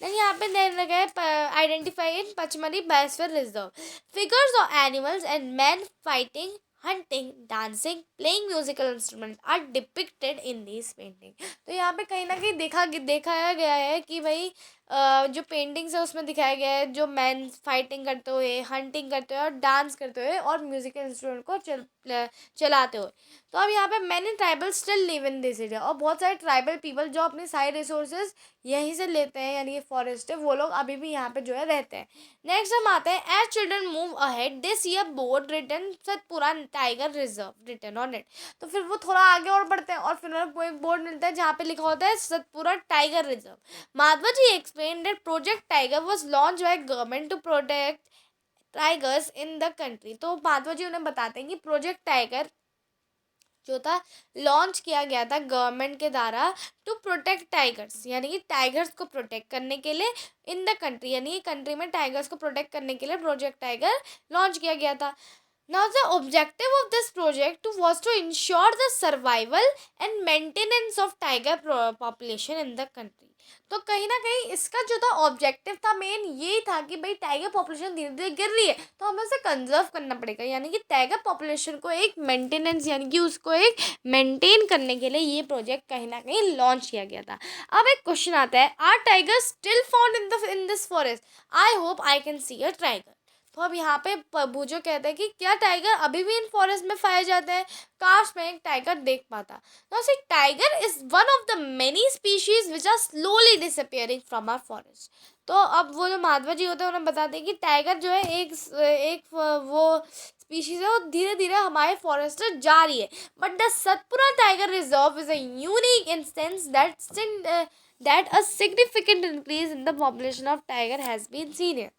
[SPEAKER 1] देन यहाँ पे देने लगे identify in Pachmarhi biosphere reserve. Figures of animals and man fighting, hunting, dancing, playing musical instruments are depicted in these paintings. तो यहाँ पे कहीं ना कहीं दिखाया गया है कि भाई जो पेंटिंग्स है उसमें दिखाया गया है जो मैन फाइटिंग करते हुए, हंटिंग करते हुए और डांस करते हुए और म्यूजिकल इंस्ट्रूमेंट को चलाते हुए. तो अब यहाँ पे many tribal still live in this area, और बहुत सारे ट्राइबल पीपल जो अपने सारे रिसोर्सेज यहीं से लेते हैं, यानी ये फॉरेस्ट है, वो लोग अभी भी यहाँ पे जो है रहते हैं. नेक्स्ट हम आते हैं, as children move ahead they see a board written Satpura tiger reserve written on it. तो फिर वो थोड़ा आगे और बढ़ते हैं और फिर उन्हें एक बोर्ड मिलता है जहाँ पे लिखा होता है Satpura tiger reserve. Madhava ji explained that Project Tiger was launched by government to protect tigers in the country. तो माधवा जी उन्हें बताते हैं कि प्रोजेक्ट टाइगर जो था लॉन्च किया गया था गवर्नमेंट के द्वारा टू प्रोटेक्ट टाइगर्स, यानी कि टाइगर्स को प्रोटेक्ट करने के लिए इन द कंट्री, यानी कि कंट्री में टाइगर्स को प्रोटेक्ट करने के लिए प्रोजेक्ट टाइगर लॉन्च किया गया था. Now, the objective of this project was to ensure the survival and maintenance of tiger population in the country. तो कहीं ना कहीं इसका जो था ऑब्जेक्टिव था मेन यही था कि भाई टाइगर पॉपुलेशन धीरे धीरे गिर रही है तो हमें उसे कंजर्व करना पड़ेगा, यानी कि टाइगर पॉपुलेशन को एक मेंटेनेंस यानी कि उसको एक मेंटेन करने के लिए ये प्रोजेक्ट कहीं ना कहीं लॉन्च किया गया था। अब एक क्वेश्चन आता है, are tiger still found in this forest? I hope I can see a tiger. तो अब यहाँ पे भूजो कहते हैं कि क्या टाइगर अभी भी इन फॉरेस्ट में पाए जाते हैं? काश मैं एक टाइगर देख पाता। Now see tiger is one of the many species which are slowly disappearing from our forest. तो अब वो जो माधवा जी होते हैं उन्हें बताते हैं कि टाइगर जो है एक वो स्पीशीज है वो धीरे धीरे हमारे फॉरेस्ट से जा रही है। But the Satpura tiger reserve is a unique instance that a significant increase in the population of tiger has been seen here।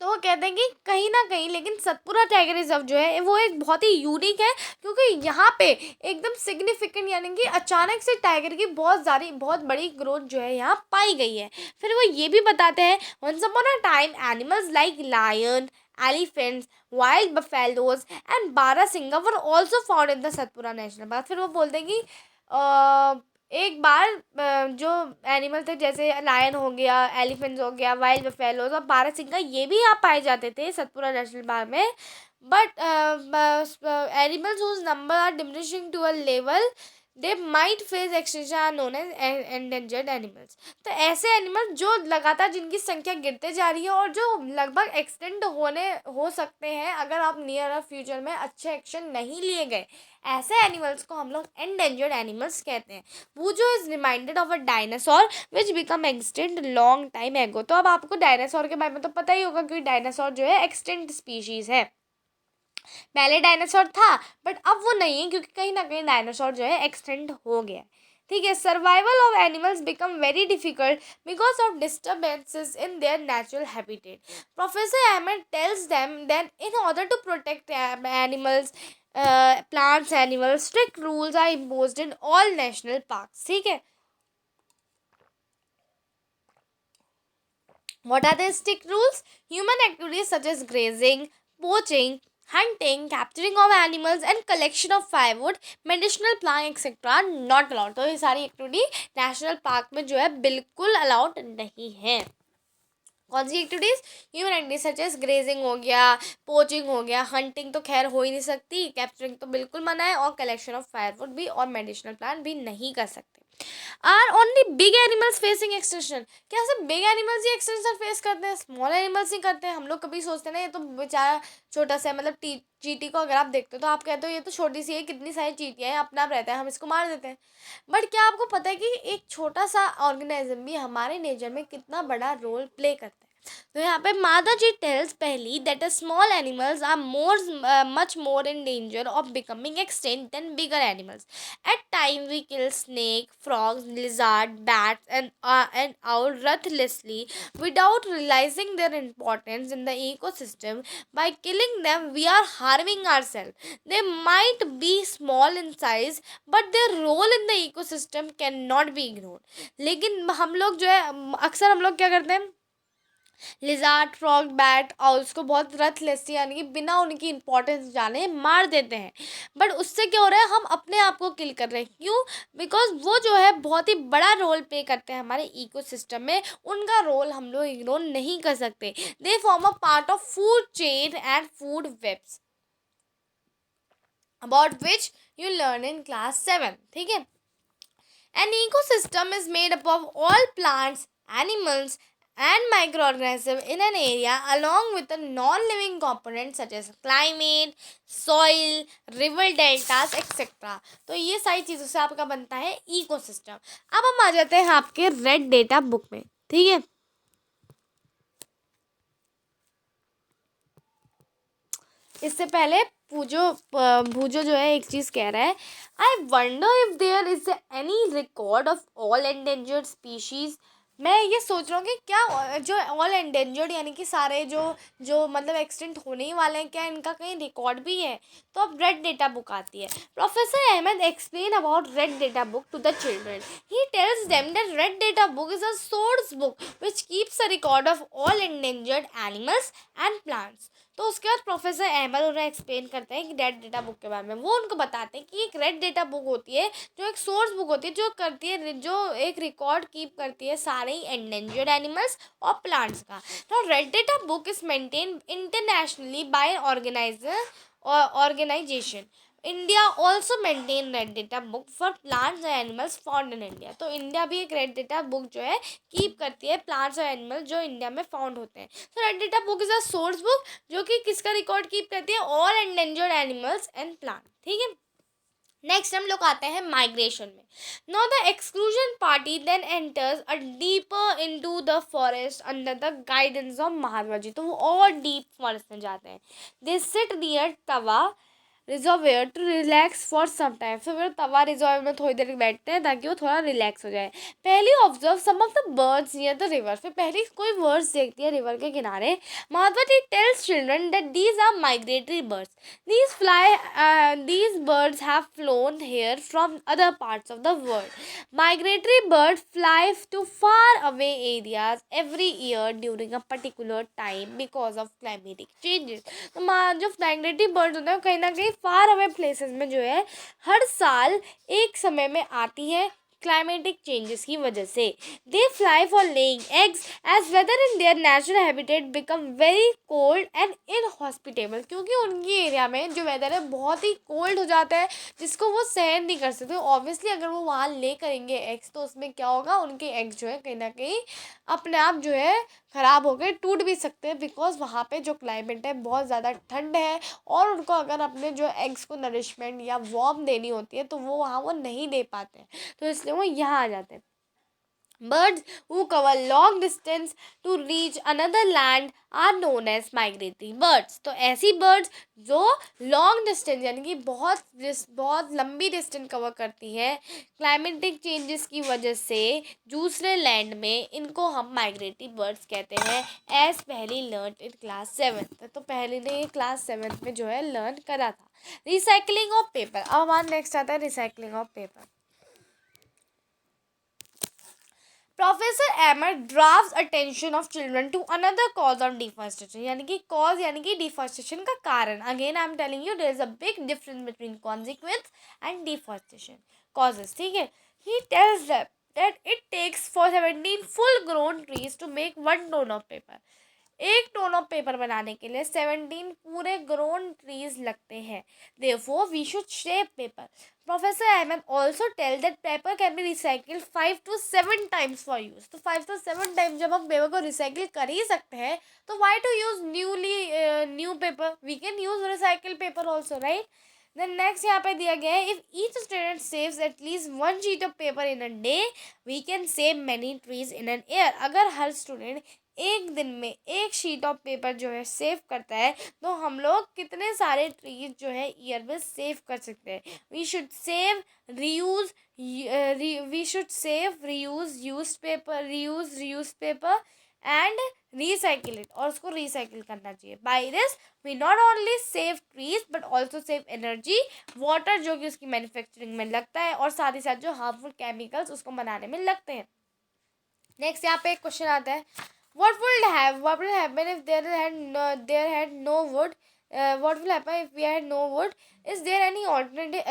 [SPEAKER 1] तो वो कहते हैं कि कहीं ना कहीं लेकिन सतपुरा टाइगर रिजर्व जो है वो एक बहुत ही यूनिक है, क्योंकि यहाँ पे एकदम सिग्निफिकेंट यानी कि अचानक से टाइगर की बहुत बड़ी ग्रोथ जो है यहाँ पाई गई है। फिर वो ये भी बताते हैं, once upon a time animals like lion, elephants, wild buffaloes and barasingha were also found in the Satpura national park. फिर वो बोलते हैं कि एक बार जो एनिमल थे जैसे लायन हो गया, एलिफेंट्स हो गया, वाइल्ड बफेलोज और बारहसिंगा ये भी यहाँ पाए जाते थे सतपुरा नेशनल पार्क में। But animals whose number are diminishing to a level they might face extinction are known as endangered animals. तो ऐसे एनिमल जो लगातार जिनकी संख्या गिरते जा रही है और जो लगभग एक्सटेंड हो सकते हैं अगर आप नियर फ्यूचर में अच्छे एक्शन नहीं लिए गए, ऐसे एनिमल्स को हम लोग एंडेंजर्ड एनिमल्स कहते हैं। वूजो is reminded of a dinosaur which become extinct long time ago. तो अब आपको डायनासोर के बारे में तो पता ही होगा कि डायनासोर जो है एक्सटेंट स्पीशीज है, पहले डायनासोर था बट अब वो नहीं है क्योंकि कहीं ना कहीं डायनासोर जो है एक्सटेंड हो गया। ठीक है, survival of animals become very difficult because of disturbances in their natural habitat. Professor Ahmed tells them that in order to protect animals, plants, animals, strict rules are imposed in all national parks. ठीक है, what are the strict rules? Human activities such as grazing, poaching, hunting, capturing of animals and collection of firewood, medicinal plant etc. are not allowed। तो ये सारी activity national park में जो है बिल्कुल allowed नहीं है। कौन सी activities? Human activities such as grazing हो गया, पोचिंग हो गया, हंटिंग तो खैर हो ही नहीं सकती, कैप्चरिंग तो बिल्कुल मना है और कलेक्शन ऑफ फायरवुड भी और मेडिसिनल प्लांट भी नहीं कर सकते। Are only big animals facing extension? क्या सिर्फ बिग एनिमल्स ही एक्सटेंशन फेस करते हैं, स्मॉल एनिमल्स ही करते हैं? हम लोग कभी सोचते हैं ना ये तो बेचारा छोटा सा है, मतलब चींटी को अगर आप देखते हो तो आप कहते हो ये तो छोटी सी है, कितनी सारी चींटियाँ हैं, अपना आप रहता है, हम इसको मार देते हैं। बट क्या आपको पता है कि एक छोटा सा ऑर्गेनिज्म भी हमारे नेचर में कितना बड़ा रोल प्ले करता है? तो यहाँ पे माधा जी टेल्स पहली that small animals are much more in danger of becoming extinct than bigger animals. At time we kill snake, frogs, lizard, bats and owl ruthlessly without realizing their importance in the ecosystem. By killing them we are harming ourselves. They might be small in size but their role in the ecosystem cannot be ignored। लेकिन हम लोग जो है अक्सर हम लोग क्या करते हैं, लिजार्ड, फ्रॉग, बैट और उसको बहुत रथलेस यानी कि बिना उनकी इंपॉर्टेंस जाने मार देते हैं। बट उससे क्या हो रहा है, हम अपने आप को किल कर रहे हैं। क्यों? बिकॉज वो जो है बहुत ही बड़ा रोल प्ले करते हैं हमारे इकोसिस्टम में, उनका रोल हम लोग इग्नोर नहीं कर सकते। They form a part of food chain and food webs about which you learn in class 7। ठीक है, an ecosystem is made up of all plants, animals and microorganisms in an area along with the non-living components such as climate, soil, river deltas etc। तो ये सारी चीज़ों से आपका बनता है इकोसिस्टम। अब हम आ जाते हैं आपके रेड डेटा बुक में। ठीक है, इससे पहले भूजो जो है एक चीज़ कह रहा है, I wonder if there is any record of all endangered species मैं ये सोच रहा हूँ कि क्या जो ऑल एंडेंजर्ड यानी कि सारे जो जो मतलब एक्सटिंक्ट होने ही वाले हैं, क्या इनका कहीं रिकॉर्ड भी है? तो अब रेड डेटा बुक आती है. Professor Ahmad explain about red data book to the children. He tells them that red data book is a source book which keeps a record of all endangered animals and plants. तो उसके बाद professor Ahmad उन्हें explain करते हैं कि red data book के बारे में. वो उनको बताते हैं कि एक रेड डेटा बुक होती है जो एक सोर्स बुक होती है, जो करती है, जो एक रिकॉर्ड कीप करती है सारे ही एंडेंजर्ड एनिमल्स और प्लांट्स का. तो red data book is maintain internationally by organizer organization. India also maintain red data book for plants and animals found in India. तो इंडिया भी एक रेड डेटा बुक जो है कीप करती है प्लांट्स और एनिमल जो इंडिया में फाउंड होते हैं. तो red data book is a source book जो कि किसका रिकॉर्ड कीप करती है? All endangered animals and plant. ठीक है. नेक्स्ट हम लोग आते हैं माइग्रेशन में. Now the exclusion party then enters a deeper into the forest under the guidance of Mahatma ji. तो वो और डीप फॉरेस्ट में जाते हैं. They sit near Tawa reservoir to relax for some time. फिर वो तवा रिजर्व में थोड़ी देर बैठते हैं ताकि वो थोड़ा रिलैक्स हो जाए. Paheli observe some of the birds near the river. फिर पहले कोई बर्ड्स देखती है रिवर के किनारे. Mahatma ji tells children that these are migratory birds. These birds have flown here from other parts of the world. Migratory birds fly to far away areas every year during a particular time because of climatic changes. तो जो migratory birds होते हैं कहीं ना कहीं far away places में जो है हर साल एक समय में आती है क्लाइमेटिक चेंजेस की वजह से. They fly for laying eggs as weather in their natural habitat become very cold and inhospitable. क्योंकि उनकी एरिया में जो वेदर है बहुत ही कोल्ड हो जाता है जिसको वो सहन नहीं कर सकते. ऑब्वियसली अगर वो वहाँ ले करेंगे एग्स तो उसमें क्या होगा, उनके एग्स जो है कहीं ना कहीं अपने आप जो है ख़राब हो गए, टूट भी सकते हैं. बिकॉज वहाँ पे जो क्लाइमेट है बहुत ज़्यादा ठंड है और उनको अगर अपने जो एग्स को नरिशमेंट या वार्म देनी होती है तो वो वहाँ वो नहीं दे पाते हैं. तो इसलिए वो यहाँ आ जाते हैं. Birds who cover long distance to reach another land are known as migratory birds. तो ऐसी birds जो long distance यानी कि बहुत लंबी डिस्टेंस कवर करती है क्लाइमेटिक चेंजेस की वजह से दूसरे लैंड में, इनको हम माइग्रेटरी बर्ड्स कहते हैं. एज पहली लर्न इन क्लास 7. तो पहले ने ये क्लास 7 में जो है लर्न करा था. Recycling of paper. अब हमारा नेक्स्ट आता है recycling of paper. Professor Ahmed draft attention of children to another cause of deforestation. यानी कि कॉज यानी कि डिफॉरेस्टेशन का कारण. Again I am telling you there is a big difference between consequence and deforestation causes. ठीक है. ही टेल्स that it takes for 17 full grown trees to make 1 ton of paper. 1 ton of paper बनाने के लिए 17 पूरे ग्रोन ट्रीज लगते हैं. Therefore, we should save paper. Professor Ahmed also tell that paper can be recycled 5 to 7 times for use. तो 5 to 7 time जब हम paper को रिसाइकिल कर ही सकते हैं तो why to use new paper? We can use recycled paper also, right? Then next यहाँ पे दिया गया है, if each student saves at least 1 sheet of paper in a day, we can save many trees in an year. अगर हर student एक दिन में एक शीट ऑफ पेपर जो है सेव करता है तो हम लोग कितने सारे ट्रीज जो है ईयर में सेव कर सकते हैं. We should save reuse use paper and recycle it. और उसको रिसाइकिल करना चाहिए. By this we not only save trees but also save energy, water जो कि उसकी मैन्युफैक्चरिंग में लगता है और साथ ही साथ जो हार्मफुल केमिकल्स उसको बनाने में लगते हैं. नेक्स्ट यहाँ पे एक क्वेश्चन आता है, what will happen if there had no wood? What will happen if we had no wood? Is there any alternative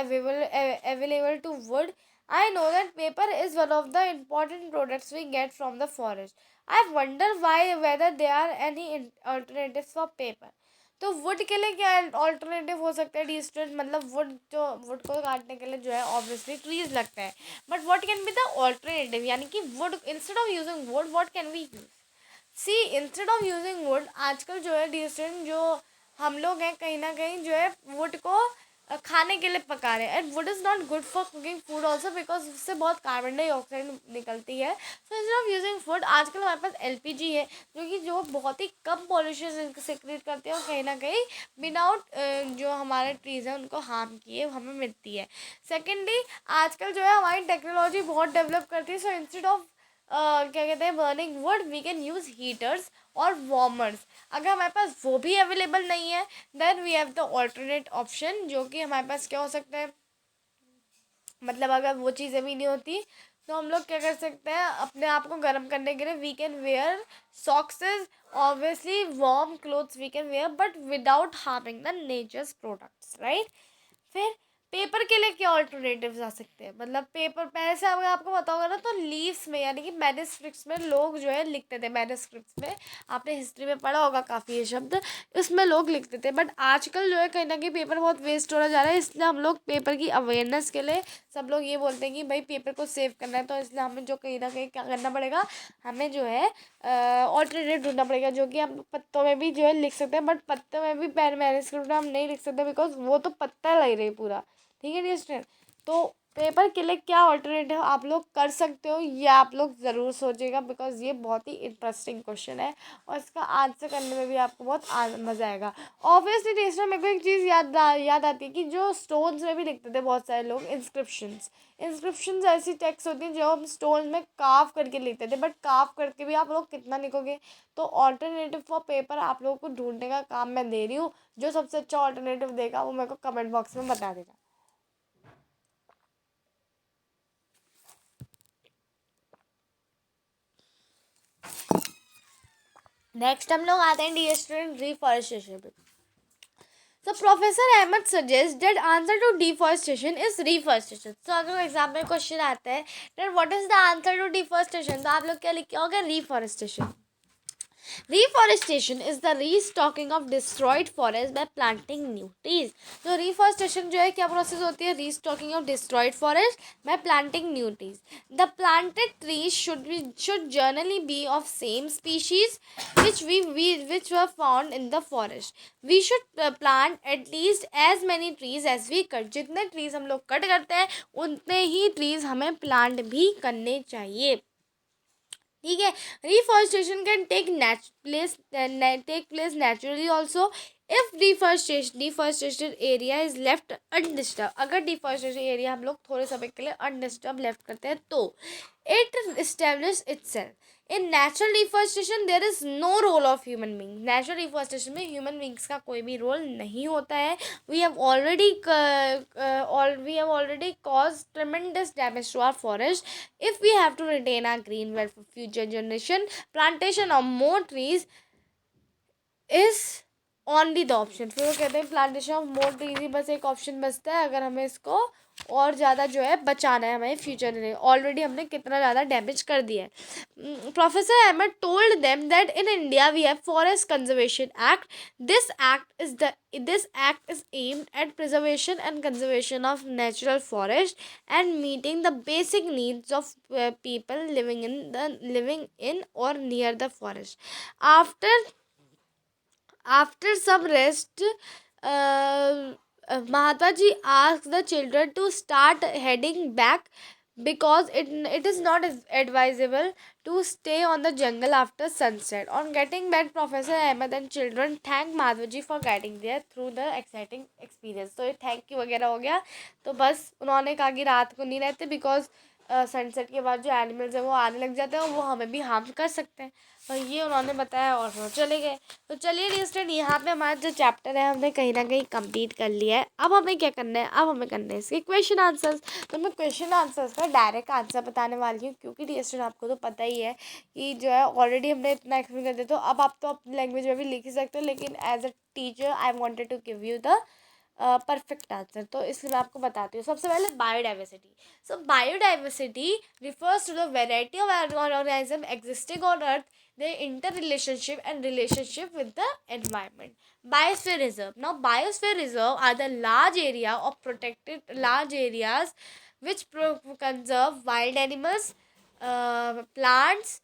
[SPEAKER 1] available to wood? I know that paper is one of the important products we get from the forest. I wonder whether there are any alternatives for paper. तो would के लिए क्या alternative हो सकता है distance? मतलब would को काटने के लिए जो है ऑब्वियसली ट्रीज लगता है. But what can be the alternative? यानी कि wood instead of using wood what can we use? See instead of using wood आजकल जो है डिस्टेंस जो हम लोग हैं कहीं ना कहीं जो है वुड को खाने के लिए पका रहे हैं. And would is not good for cooking food also because उससे बहुत कार्बन डाइऑक्साइड निकलती है. So instead of using food आजकल हमारे पास LPG है जो बहुत ही कम पॉल्यूशन सिक्रेट करते हैं और कहीं ना कहीं विदाउट जो हमारे ट्रीज़ हैं उनको हार्म किए हमें मिलती है. सेकेंडली आजकल जो है हमारी टेक्नोलॉजी बहुत डेवलप करती है. सो इंस्टेड ऑफ क्या कहते हैं, burning wood, we can use heaters और वार्मर्स। अगर हमारे पास वो भी अवेलेबल नहीं है, then we have the alternate option, जो कि हमारे पास क्या हो सकता है, मतलब अगर वो चीज़ें भी नहीं होती तो हम लोग क्या कर सकते हैं, अपने आप को गर्म करने के लिए we can wear socks, obviously warm clothes we can wear, but without harming the nature's products, right. फिर पेपर के लिए क्या ऑल्टरनेटिव्स आ सकते हैं, मतलब पेपर पहले से अगर आपको पता होगा ना, तो लीव्स में यानी कि मैन्युस्क्रिप्ट्स में लोग जो है लिखते थे, मैन्युस्क्रिप्ट्स में आपने हिस्ट्री में पढ़ा होगा काफ़ी ये शब्द, उसमें लोग लिखते थे। बट आजकल जो है कहीं ना कहीं पेपर बहुत वेस्ट हो जा रहा है, इसलिए हम लोग पेपर की अवेयरनेस के लिए सब लोग ये बोलते हैं कि भाई पेपर को सेव करना है, तो इसलिए हमें जो कहीं ना कहीं क्या करना पड़ेगा, हमें जो है ऑल्टरनेट ढूंढना पड़ेगा, जो कि हम पत्तों में भी जो है लिख सकते हैं, बट पत्तों में भी पेन मैन्युस्क्रिप्ट में हम नहीं लिख सकते, बिकॉज वो तो पत्ता लग रही पूरा, ठीक है डियर स्टूडेंट। तो पेपर के लिए क्या ऑल्टरनेटिव आप लोग कर सकते हो, ये आप लोग ज़रूर सोचिएगा, बिकॉज ये बहुत ही इंटरेस्टिंग क्वेश्चन है और इसका आंसर करने में भी आपको बहुत मज़ा आएगा। ऑब्वियसली डियर स्टूडेंट, मेरे को एक चीज़ याद आती है कि जो स्टोन्स में भी लिखते थे बहुत सारे लोग, इंस्क्रिप्शंस ऐसी टेक्स्ट होती हैं जो हम स्टोन में काव करके लिखते थे, बट काव करके भी आप लोग कितना लिखोगे। तो ऑल्टरनेटिव फॉर पेपर आप लोगों को ढूंढने का काम मैं दे रही हूँ, जो सबसे अच्छा ऑल्टरनेटिव देगा वो मेरे को कमेंट बॉक्स में बता देगा। नेक्स्ट हम लोग आते हैं डियर स्टूडेंट रिफॉरेस्टेशन पे। So Professor Ahmed suggests that answer to deforestation is reforestation. So अगर एग्जाम में क्वेश्चन आता है that what is the answer to deforestation, तो आप लोग क्या लिख के होगा, reforestation. Reforestation is the restocking of destroyed forest by planting new trees. तो reforestation जो है क्या प्रोसेस होती है, restocking of destroyed forest by planting new trees. The planted trees should generally be of same species which were found in the forest. We should plant at least as many trees as we cut. जितने trees हम लोग cut करते हैं उतने ही trees हमें plant भी करने चाहिए, ठीक है। Reforestation can take place naturally also if deforestation area is left undisturbed. अगर डिफॉरेस्टेशन एरिया हम लोग थोड़े समय के लिए अनडिस्टर्ब लेफ्ट करते हैं तो it establish itself. In natural deforestation there is no role of human being. Natural deforestation में ह्यूमन बींग्स का कोई भी रोल नहीं होता है। We have already cause tremendous damage to our forest. If we have to retain our green wealth for future generation, plantation of more trees is only the option. फिर वो कहते हैं प्लांटेशन ऑफ मोर ट्रीज ही बस एक option बचता है, अगर हमें इसको और ज़्यादा जो है बचाना है हमें फ्यूचर में। ऑलरेडी हमने कितना ज़्यादा डैमेज कर दिया है। Professor Ahmed told them that in India we have forest conservation act. This act is aimed at preservation and conservation of natural forest and meeting the basic needs of people living in or near the forest. After some rest, Mahatma Ji asked the children to start heading back because it is not advisable to stay on the jungle after sunset. On getting back, Professor Ahmed and children thanked Mahatma Ji for guiding them through the exciting experience. तो ये thank you वगैरह हो गया, तो बस उन्होंने कहा कि रात को नहीं रहते बिकॉज सनसेट के बाद जो एनिमल्स हैं वो आने लग जाते हैं और वो हमें भी हार्म कर सकते हैं, तो ये उन्होंने बताया और वो चले गए। तो चलिए डियर स्टूडेंट, यहाँ पे हमारा जो चैप्टर है हमने कहीं ना कहीं कंप्लीट कर लिया है। अब हमें क्या करना है, अब हमें करना है इसके क्वेश्चन आंसर्स। तो मैं क्वेश्चन आंसर्स का डायरेक्ट आंसर बताने वाली हूँ, क्योंकि डियर स्टूडेंट आपको तो पता ही है कि जो है ऑलरेडी हमने इतना एक्सप्लेन कर दिया, तो अब आप तो अपनी लैंग्वेज में भी लिख ही सकते हो, लेकिन as a teacher I wanted to give you the perfect answer. तो इसलिए मैं आपको बताती हूँ। सबसे पहले biodiversity. So biodiversity refers to the variety of organisms existing on earth, their interrelationship and relationship with the environment. Biosphere reserve. Now biosphere reserve are the large areas which conserve wild animals, plants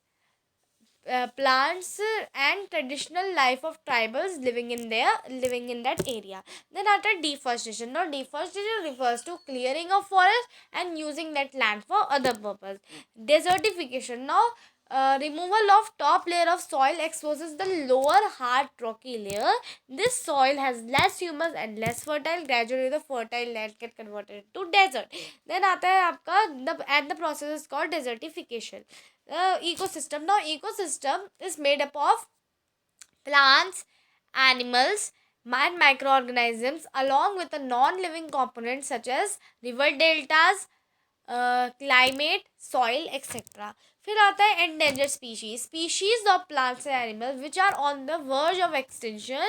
[SPEAKER 1] and traditional life of tribals living in that area. Then after deforestation. Now deforestation refers to clearing of forest and using that land for other purpose. Desertification. Now removal of top layer of soil exposes the lower hard rocky layer. This soil has less humus and less fertile. Gradually the fertile land get converted into desert. Then आता है आपका the process is called desertification. Ecosystem. Now ecosystem is made up of plants, animals, and microorganisms along with the non-living components such as river deltas, climate, soil, etc. फिर आता है endangered species. Species of plants and animals which are on the verge of extinction,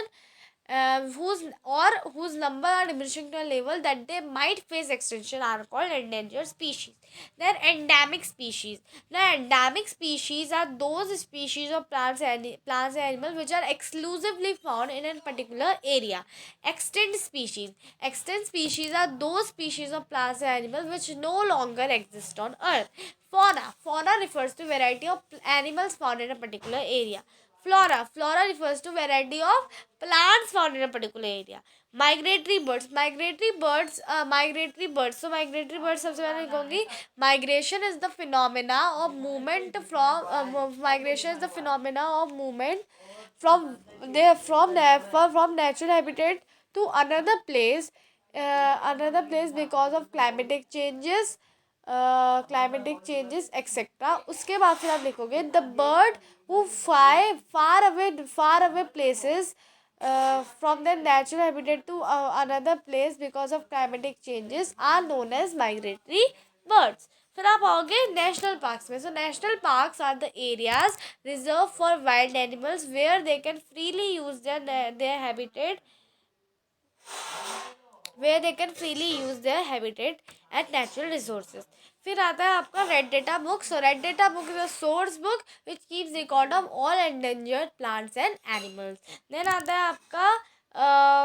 [SPEAKER 1] whose number are diminishing to a level that they might face extinction are called endangered species. Then endemic species. Now endemic species are those species of plants and animals which are exclusively found in a particular area. Extinct species. Extinct species are those species of plants and animals which no longer exist on earth. Fauna. Fauna refers to variety of animals found in a particular area. Flora. Flora refers to variety of plants found in a particular area. Migratory birds. Migratory birds. So migratory birds सबसे पहले कहूँगी migration is the phenomena of movement from natural habitat to another place because of climatic changes etc. उसके बाद फिर आप लिखोगे the bird who fly far away places from their natural habitat to another place because of climatic changes are known as migratory birds. फिर आप आओगे national parks में. So national parks are the areas reserve for wild animals where they can freely use their habitat and natural resources. फिर आता है आपका red data book. So red data book is a source book which keeps record of all endangered plants and animals. Then आता है आपका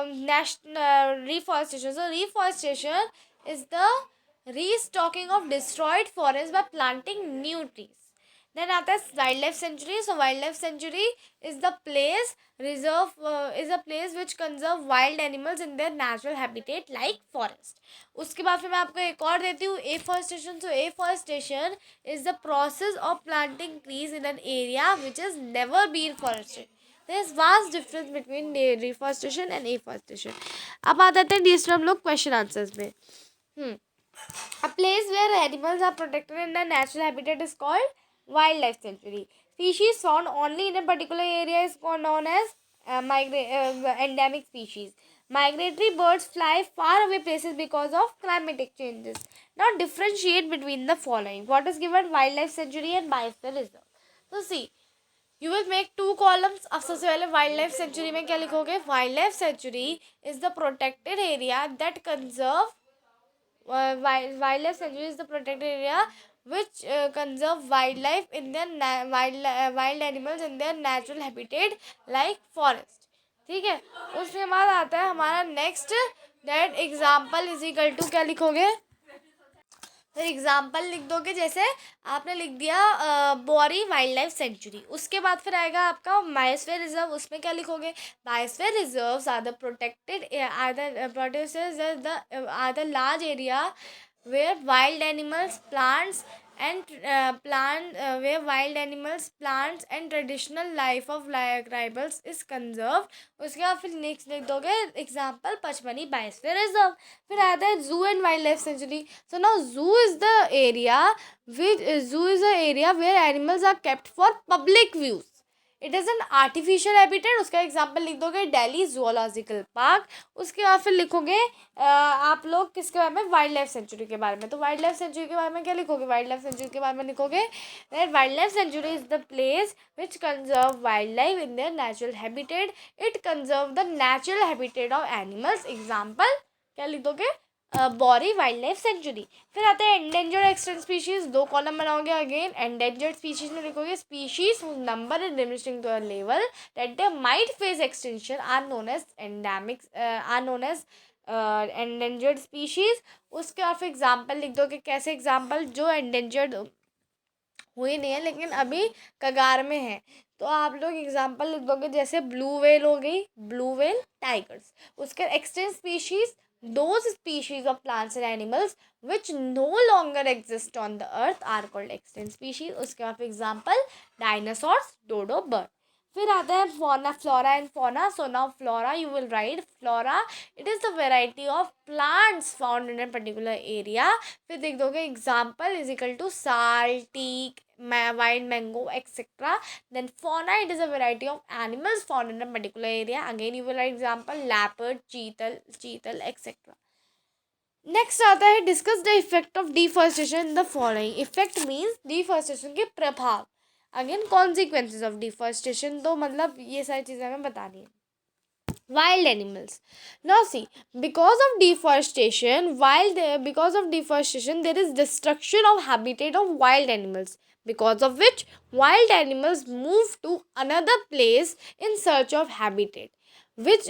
[SPEAKER 1] national reforestation. So reforestation is the restocking of destroyed forest by planting new trees. Then आता है wild life sanctuary. So wild life sanctuary is the place which conserve wild animals in their natural habitat like forest. उसके बाद फिर मैं आपको एक और देती हूँ afforestation. So afforestation is the process of planting trees in an area which is never been forested. There is vast difference between reforestation and afforestation. अब आ जाते हैं नेक्स्ट हम लोग क्वेश्चन आंसर्स में. A place where animals are protected in their natural habitat is called wildlife sanctuary. Species found only in a particular area is known as endemic species. Migratory birds fly far away places because of climatic changes. Now differentiate between the following. What is given? Wildlife sanctuary and biosphere reserve. So see, you will make two columns. अब सबसे पहले wildlife sanctuary में क्या लिखोगे? Wildlife sanctuary is the protected area that conserve wildlife sanctuary is the protected area which conserve wildlife in their wild animals in their natural habitat like forest. ठीक है. उसके बाद आता है हमारा next that example is equal to क्या लिखोगे? तो एग्जाम्पल लिख दोगे. जैसे आपने लिख दिया बौरी वाइल्ड लाइफ सेंचुरी. उसके बाद फिर आएगा आपका बायोस्फीयर रिजर्व. उसमें क्या लिखोगे? Biosphere reserves are the protected are the large area where wild animals, plants and traditional life of tribals is conserved. उसके बाद फिर नेक्स्ट लिख दोगे एग्जाम्पल पचमनी बायोस्फीयर रिजर्व. फिर आता है zoo and wild life sanctuary. So now zoo is the area where animals are kept for public views. It is an artificial habitat. उसका example लिख दोगे दिल्ली जूलॉजिकल पार्क. उसके बाद फिर लिखोगे आप लोग किसके बारे में? वाइल्ड लाइफ सेंचुरी के बारे में. तो वाइल्ड लाइफ सेंचुरी के बारे में क्या लिखोगे? वाइल्ड लाइफ सेंचुरी के बारे में लिखोगे wild life sanctuary is the place which conserve wild life in their natural habitat. It conserve the natural habitat of animals. Example क्या लिख दोगे? बौरी वाइल्ड लाइफ सेंचुरी. फिर आता है एंडेंजर्ड एक्सटेंट स्पीशीज. दो कॉलम बनाओगे. अगेन एंडेंजर्ड स्पीशीज में लिखोगे species whose number is diminishing to a level that they might face extinction are known as endangered species. उसके बाद फिर एग्जाम्पल लिख दोगे. कैसे एग्जाम्पल? जो एंडेंजर्ड हुई नहीं है लेकिन अभी कगार में है. तो आप लोग एग्जाम्पल लिख दोगे. जैसे ब्लू व्हेल हो गई, ब्लू व्हेल टाइगर्स. उसके extent species those species of plants and animals which no longer exist on the earth are called extinct species. उसके बाद एग्जाम्पल डायनासोर्स, डोडो, बर्ड. फिर आता है fauna, flora and fauna. So now flora, you will write flora, it is the variety of plants found in a particular area. फिर देख दोगे example is equal to sal, teak, wild mango, etc. Then fauna, it is a variety of animals found in a particular area. Again you will write example leopard, cheetal, etc. Next आता है discuss the effect of deforestation in the following. Effect means deforestation के प्रभाव. Again consequences of deforestation, तो मतलब ये सारी चीज़ें हमें बतानी है. Wild animals. Now see, because of deforestation, there is destruction of habitat of wild animals, because of which wild animals move to another place in search of habitat, which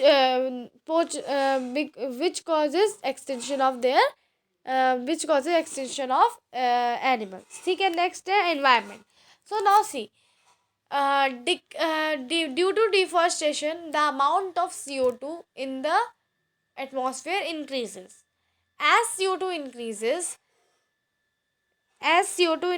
[SPEAKER 1] which causes extinction of their animals. ठीक है. Next है environment. So now see, due to deforestation, the amount of CO2 in the atmosphere increases. As CO2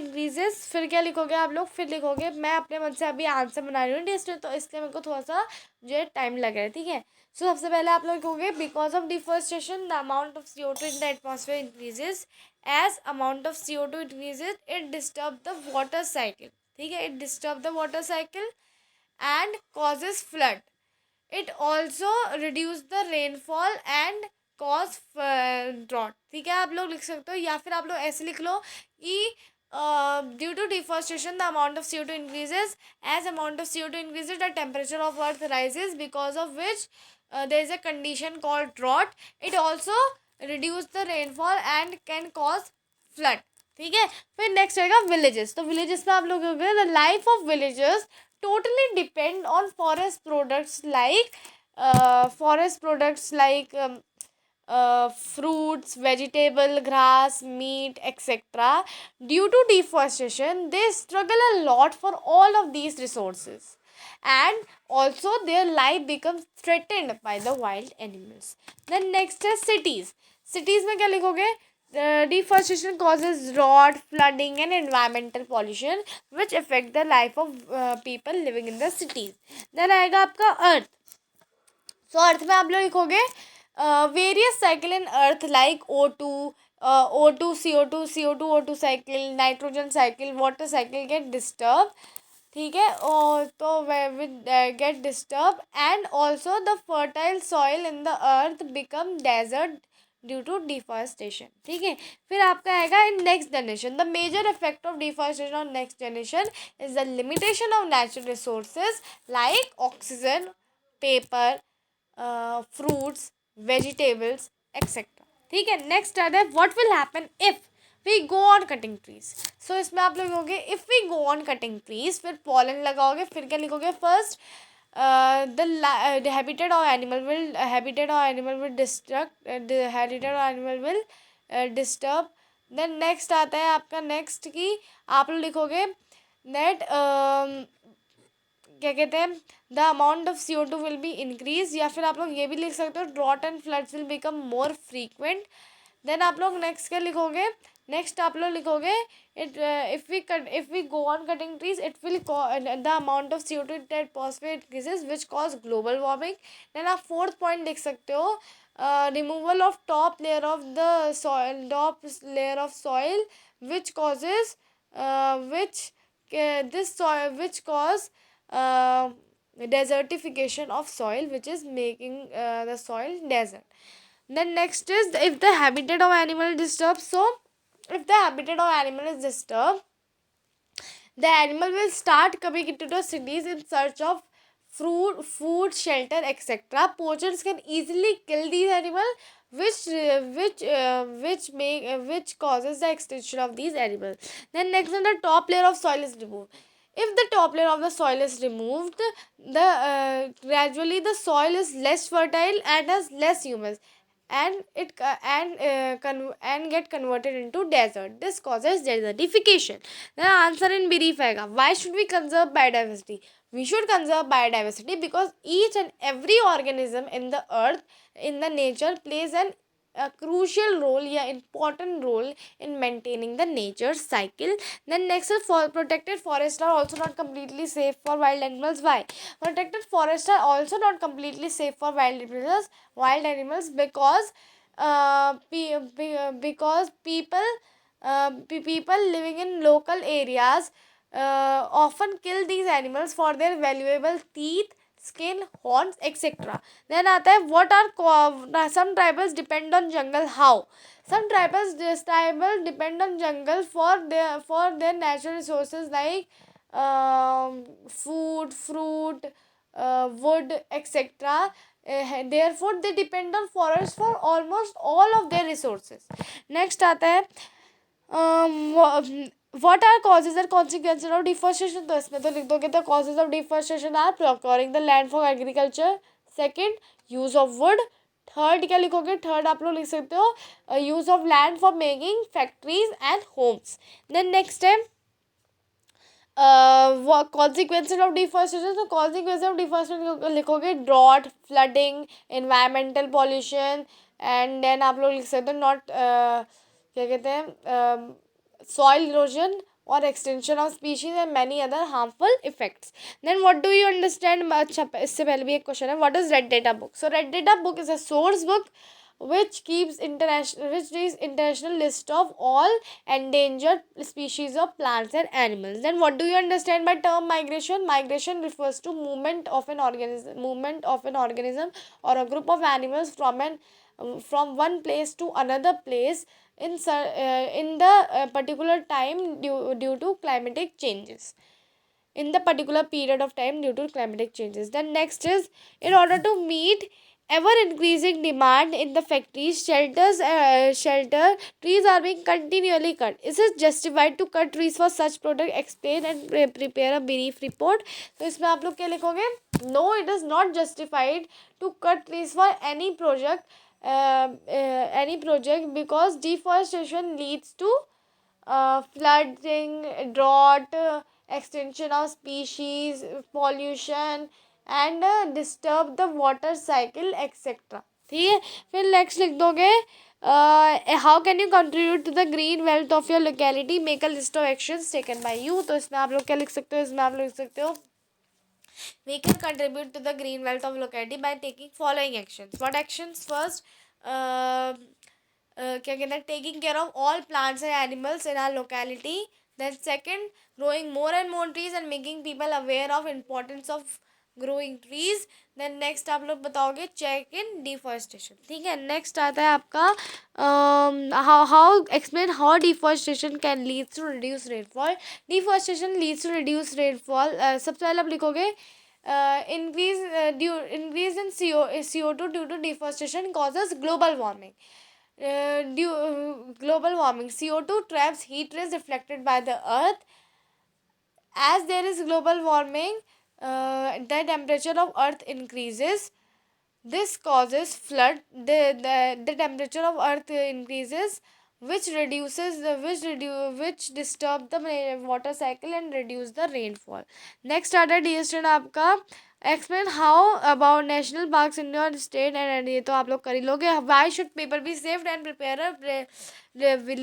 [SPEAKER 1] increases, फिर क्या लिखोगे आप लोग? फिर लिखोगे, मैं अपने मन से अभी आंसर बना रही हूँ टेस्ट में, तो इसलिए मेरे को थोड़ा सा जो है टाइम लग रहा है. ठीक है. सो सबसे पहले आप लोग लिखोगे because of deforestation the amount of CO2 in the atmosphere increases. As amount of CO2 increases, it disturb the water cycle. ठीक है. It disturb the water cycle and causes flood. It also reduce the rainfall and cause drought. ठीक है. आप लोग लिख सकते हो, या फिर आप लोग ऐसे लिख लो कि due to deforestation the amount of CO2 increases. As amount of CO2 increases, the temperature of earth rises, because of which there is a condition called drought. It also reduce the rainfall and can cause flood. ठीक है. फिर next रहेगा villages. तो villages में आप लोग the life of villages totally depend on forest products like fruits, vegetable, grass, meat, etc. Due to deforestation, they struggle a lot for all of these resources, and also their life becomes threatened by the wild animals. Then next is cities. Cities में क्या लिखोगे? Deforestation causes drought, flooding and environmental pollution which affect the life of people living in the cities. Then आएगा आपका earth. So earth में आप लोग लिखोगे various cycle in earth like O2, O2, CO2, CO2, O2 cycle, nitrogen cycle, water cycle get disturbed. ठीक है. और तो get disturbed, and also the fertile soil in the earth become desert due to deforestation. ठीक है. फिर आपका आएगा in next generation. The major effect of deforestation on next generation is the limitation of natural resources like oxygen, paper, fruits, vegetables, etcetera. ठीक है. Next आता है what will happen if we go on cutting trees. So इसमें आप लोग लिखोगे if we go on cutting trees, फिर पॉलन लगाओगे. फिर क्या लिखोगे? First the habitat of animal will disturb. Then next आता है आपका नेक्स्ट की आप लोग लिखोगे that क्या कहते हैं the amount of CO2 will be increase, या फिर आप लोग ये भी लिख सकते हो drought and floods will become more frequent. Then आप लोग नेक्स्ट क्या लिखोगे? नेक्स्ट आप लोग लिखोगे it if we go on cutting trees, it will the amount of CO2 in the atmosphere increases which cause global warming. then आप fourth point लिख सकते हो removal of top layer of soil which causes which cause desertification of soil, which is making the soil desert. Then next is if the habitat of animal is disturbed. So if the habitat of animal is disturbed, the animal will start coming into the cities in search of food, shelter, etc. Poachers can easily kill these animals, which causes the extinction of these animals. Then next, when the top layer of soil is removed. If the top layer of the soil is removed, gradually the soil is less fertile and has less humus, and get converted into desert. This causes desertification. The answer in brief आएगा. Why should we conserve biodiversity? We should conserve biodiversity because each and every organism in the earth, in the nature, plays an crucial role या important role in maintaining the nature cycle. Then next is for protected forests are also not completely safe for wild animals. Why? Protected forests are also not completely safe for wild animals because because people living in local areas often kill these animals for their valuable teeth, skin, horns, etc. Then आता है what are some tribals depend on jungle. How? Some tribal depend on jungle for their natural resources like food, fruit, wood, etc. Therefore they depend on forests for almost all of their resources. Next आता है what are causes and consequences of deforestation. तो इसमें तो लिख दोगे तो causes of deforestation are procuring the land for agriculture, second use of wood, third क्या लिखोगे, थर्ड आप लोग लिख सकते हो use of land for making factories and homes. Then next है consequences of deforestation. तो consequences of deforestation लिखोगे drought, flooding, environmental pollution and then आप लोग लिख सकते हो नॉट क्या कहते हैं soil erosion or extinction of species and many other harmful effects. Then what do you understand? अच्छा इससे पहले भी एक क्वेश्चन है, what is red data book? So red data book is a source book which is international list of all endangered species of plants and animals. Then what do you understand by term migration? Migration refers to movement of an organism or a group of animals from one place to another place in the particular time due to climatic changes, in the particular period of time due to climatic changes. Then next is in order to meet ever increasing demand in the factories, shelter trees are being continually cut. Is it justified to cut trees for such product? Explain and prepare a brief report. तो इसमें आप लोग क्या लिखोगे? No, it is not justified to cut trees for any project because deforestation leads to flooding, drought, extinction of species, pollution and disturb the water cycle etc. ठीक है. फिर next लिख दोगे how can you contribute to the green wealth of your locality, make a list of actions taken by you. तो इसमें आप लोग क्या लिख सकते हो, इसमें आप लोग लिख सकते हो we can contribute to the green wealth of locality by taking following actions. What actions? First क्या कहते हैं taking care of all plants and animals in our locality. Then second growing more and more trees and making people aware of importance of growing trees. Then next आप लोग बताओगे check in deforestation. ठीक है. Next आता है आपका how explain how deforestation can lead to reduce rainfall. Deforestation leads to reduce rainfall. सबसे पहले आप लिखोगे increase in CO2 due to deforestation causes global warming. Global warming, CO2 traps heat rays reflected by the earth. As there is global warming, the temperature of earth increases. This causes flood. The temperature of earth increases, which disturb the water cycle and reduce the rainfall. Next started yesterday आपका explain how about national parks in your state and ये तो आप लोग कर ही लोगे. Why should paper be saved and prepare a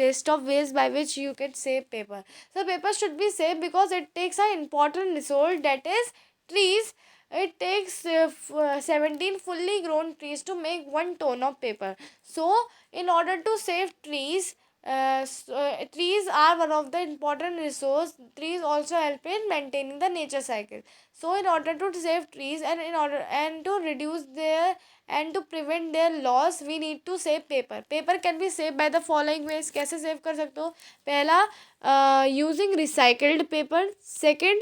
[SPEAKER 1] list of ways by which you can save paper. So paper should be saved because it takes an important resource, that is trees. It takes 17 fully grown trees to make 1 ton of paper. So in order to save trees, trees are one of the important resource. Trees also help in maintaining the nature cycle. So in order to save trees and to reduce their and to prevent their loss, we need to save paper. Paper can be saved by the following ways. कैसे save कर सकते हो? पहला using recycled paper. Second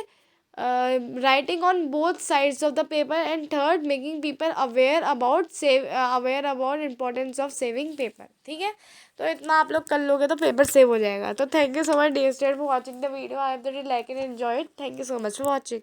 [SPEAKER 1] writing on both sides of the paper, and third making people aware about importance of saving paper. ठीक है. तो इतना आप लोग कर लोगे तो पेपर सेव हो जाएगा. तो thank you so much dear student for watching the video. I hope that you like and enjoy it. Thank you so much for watching.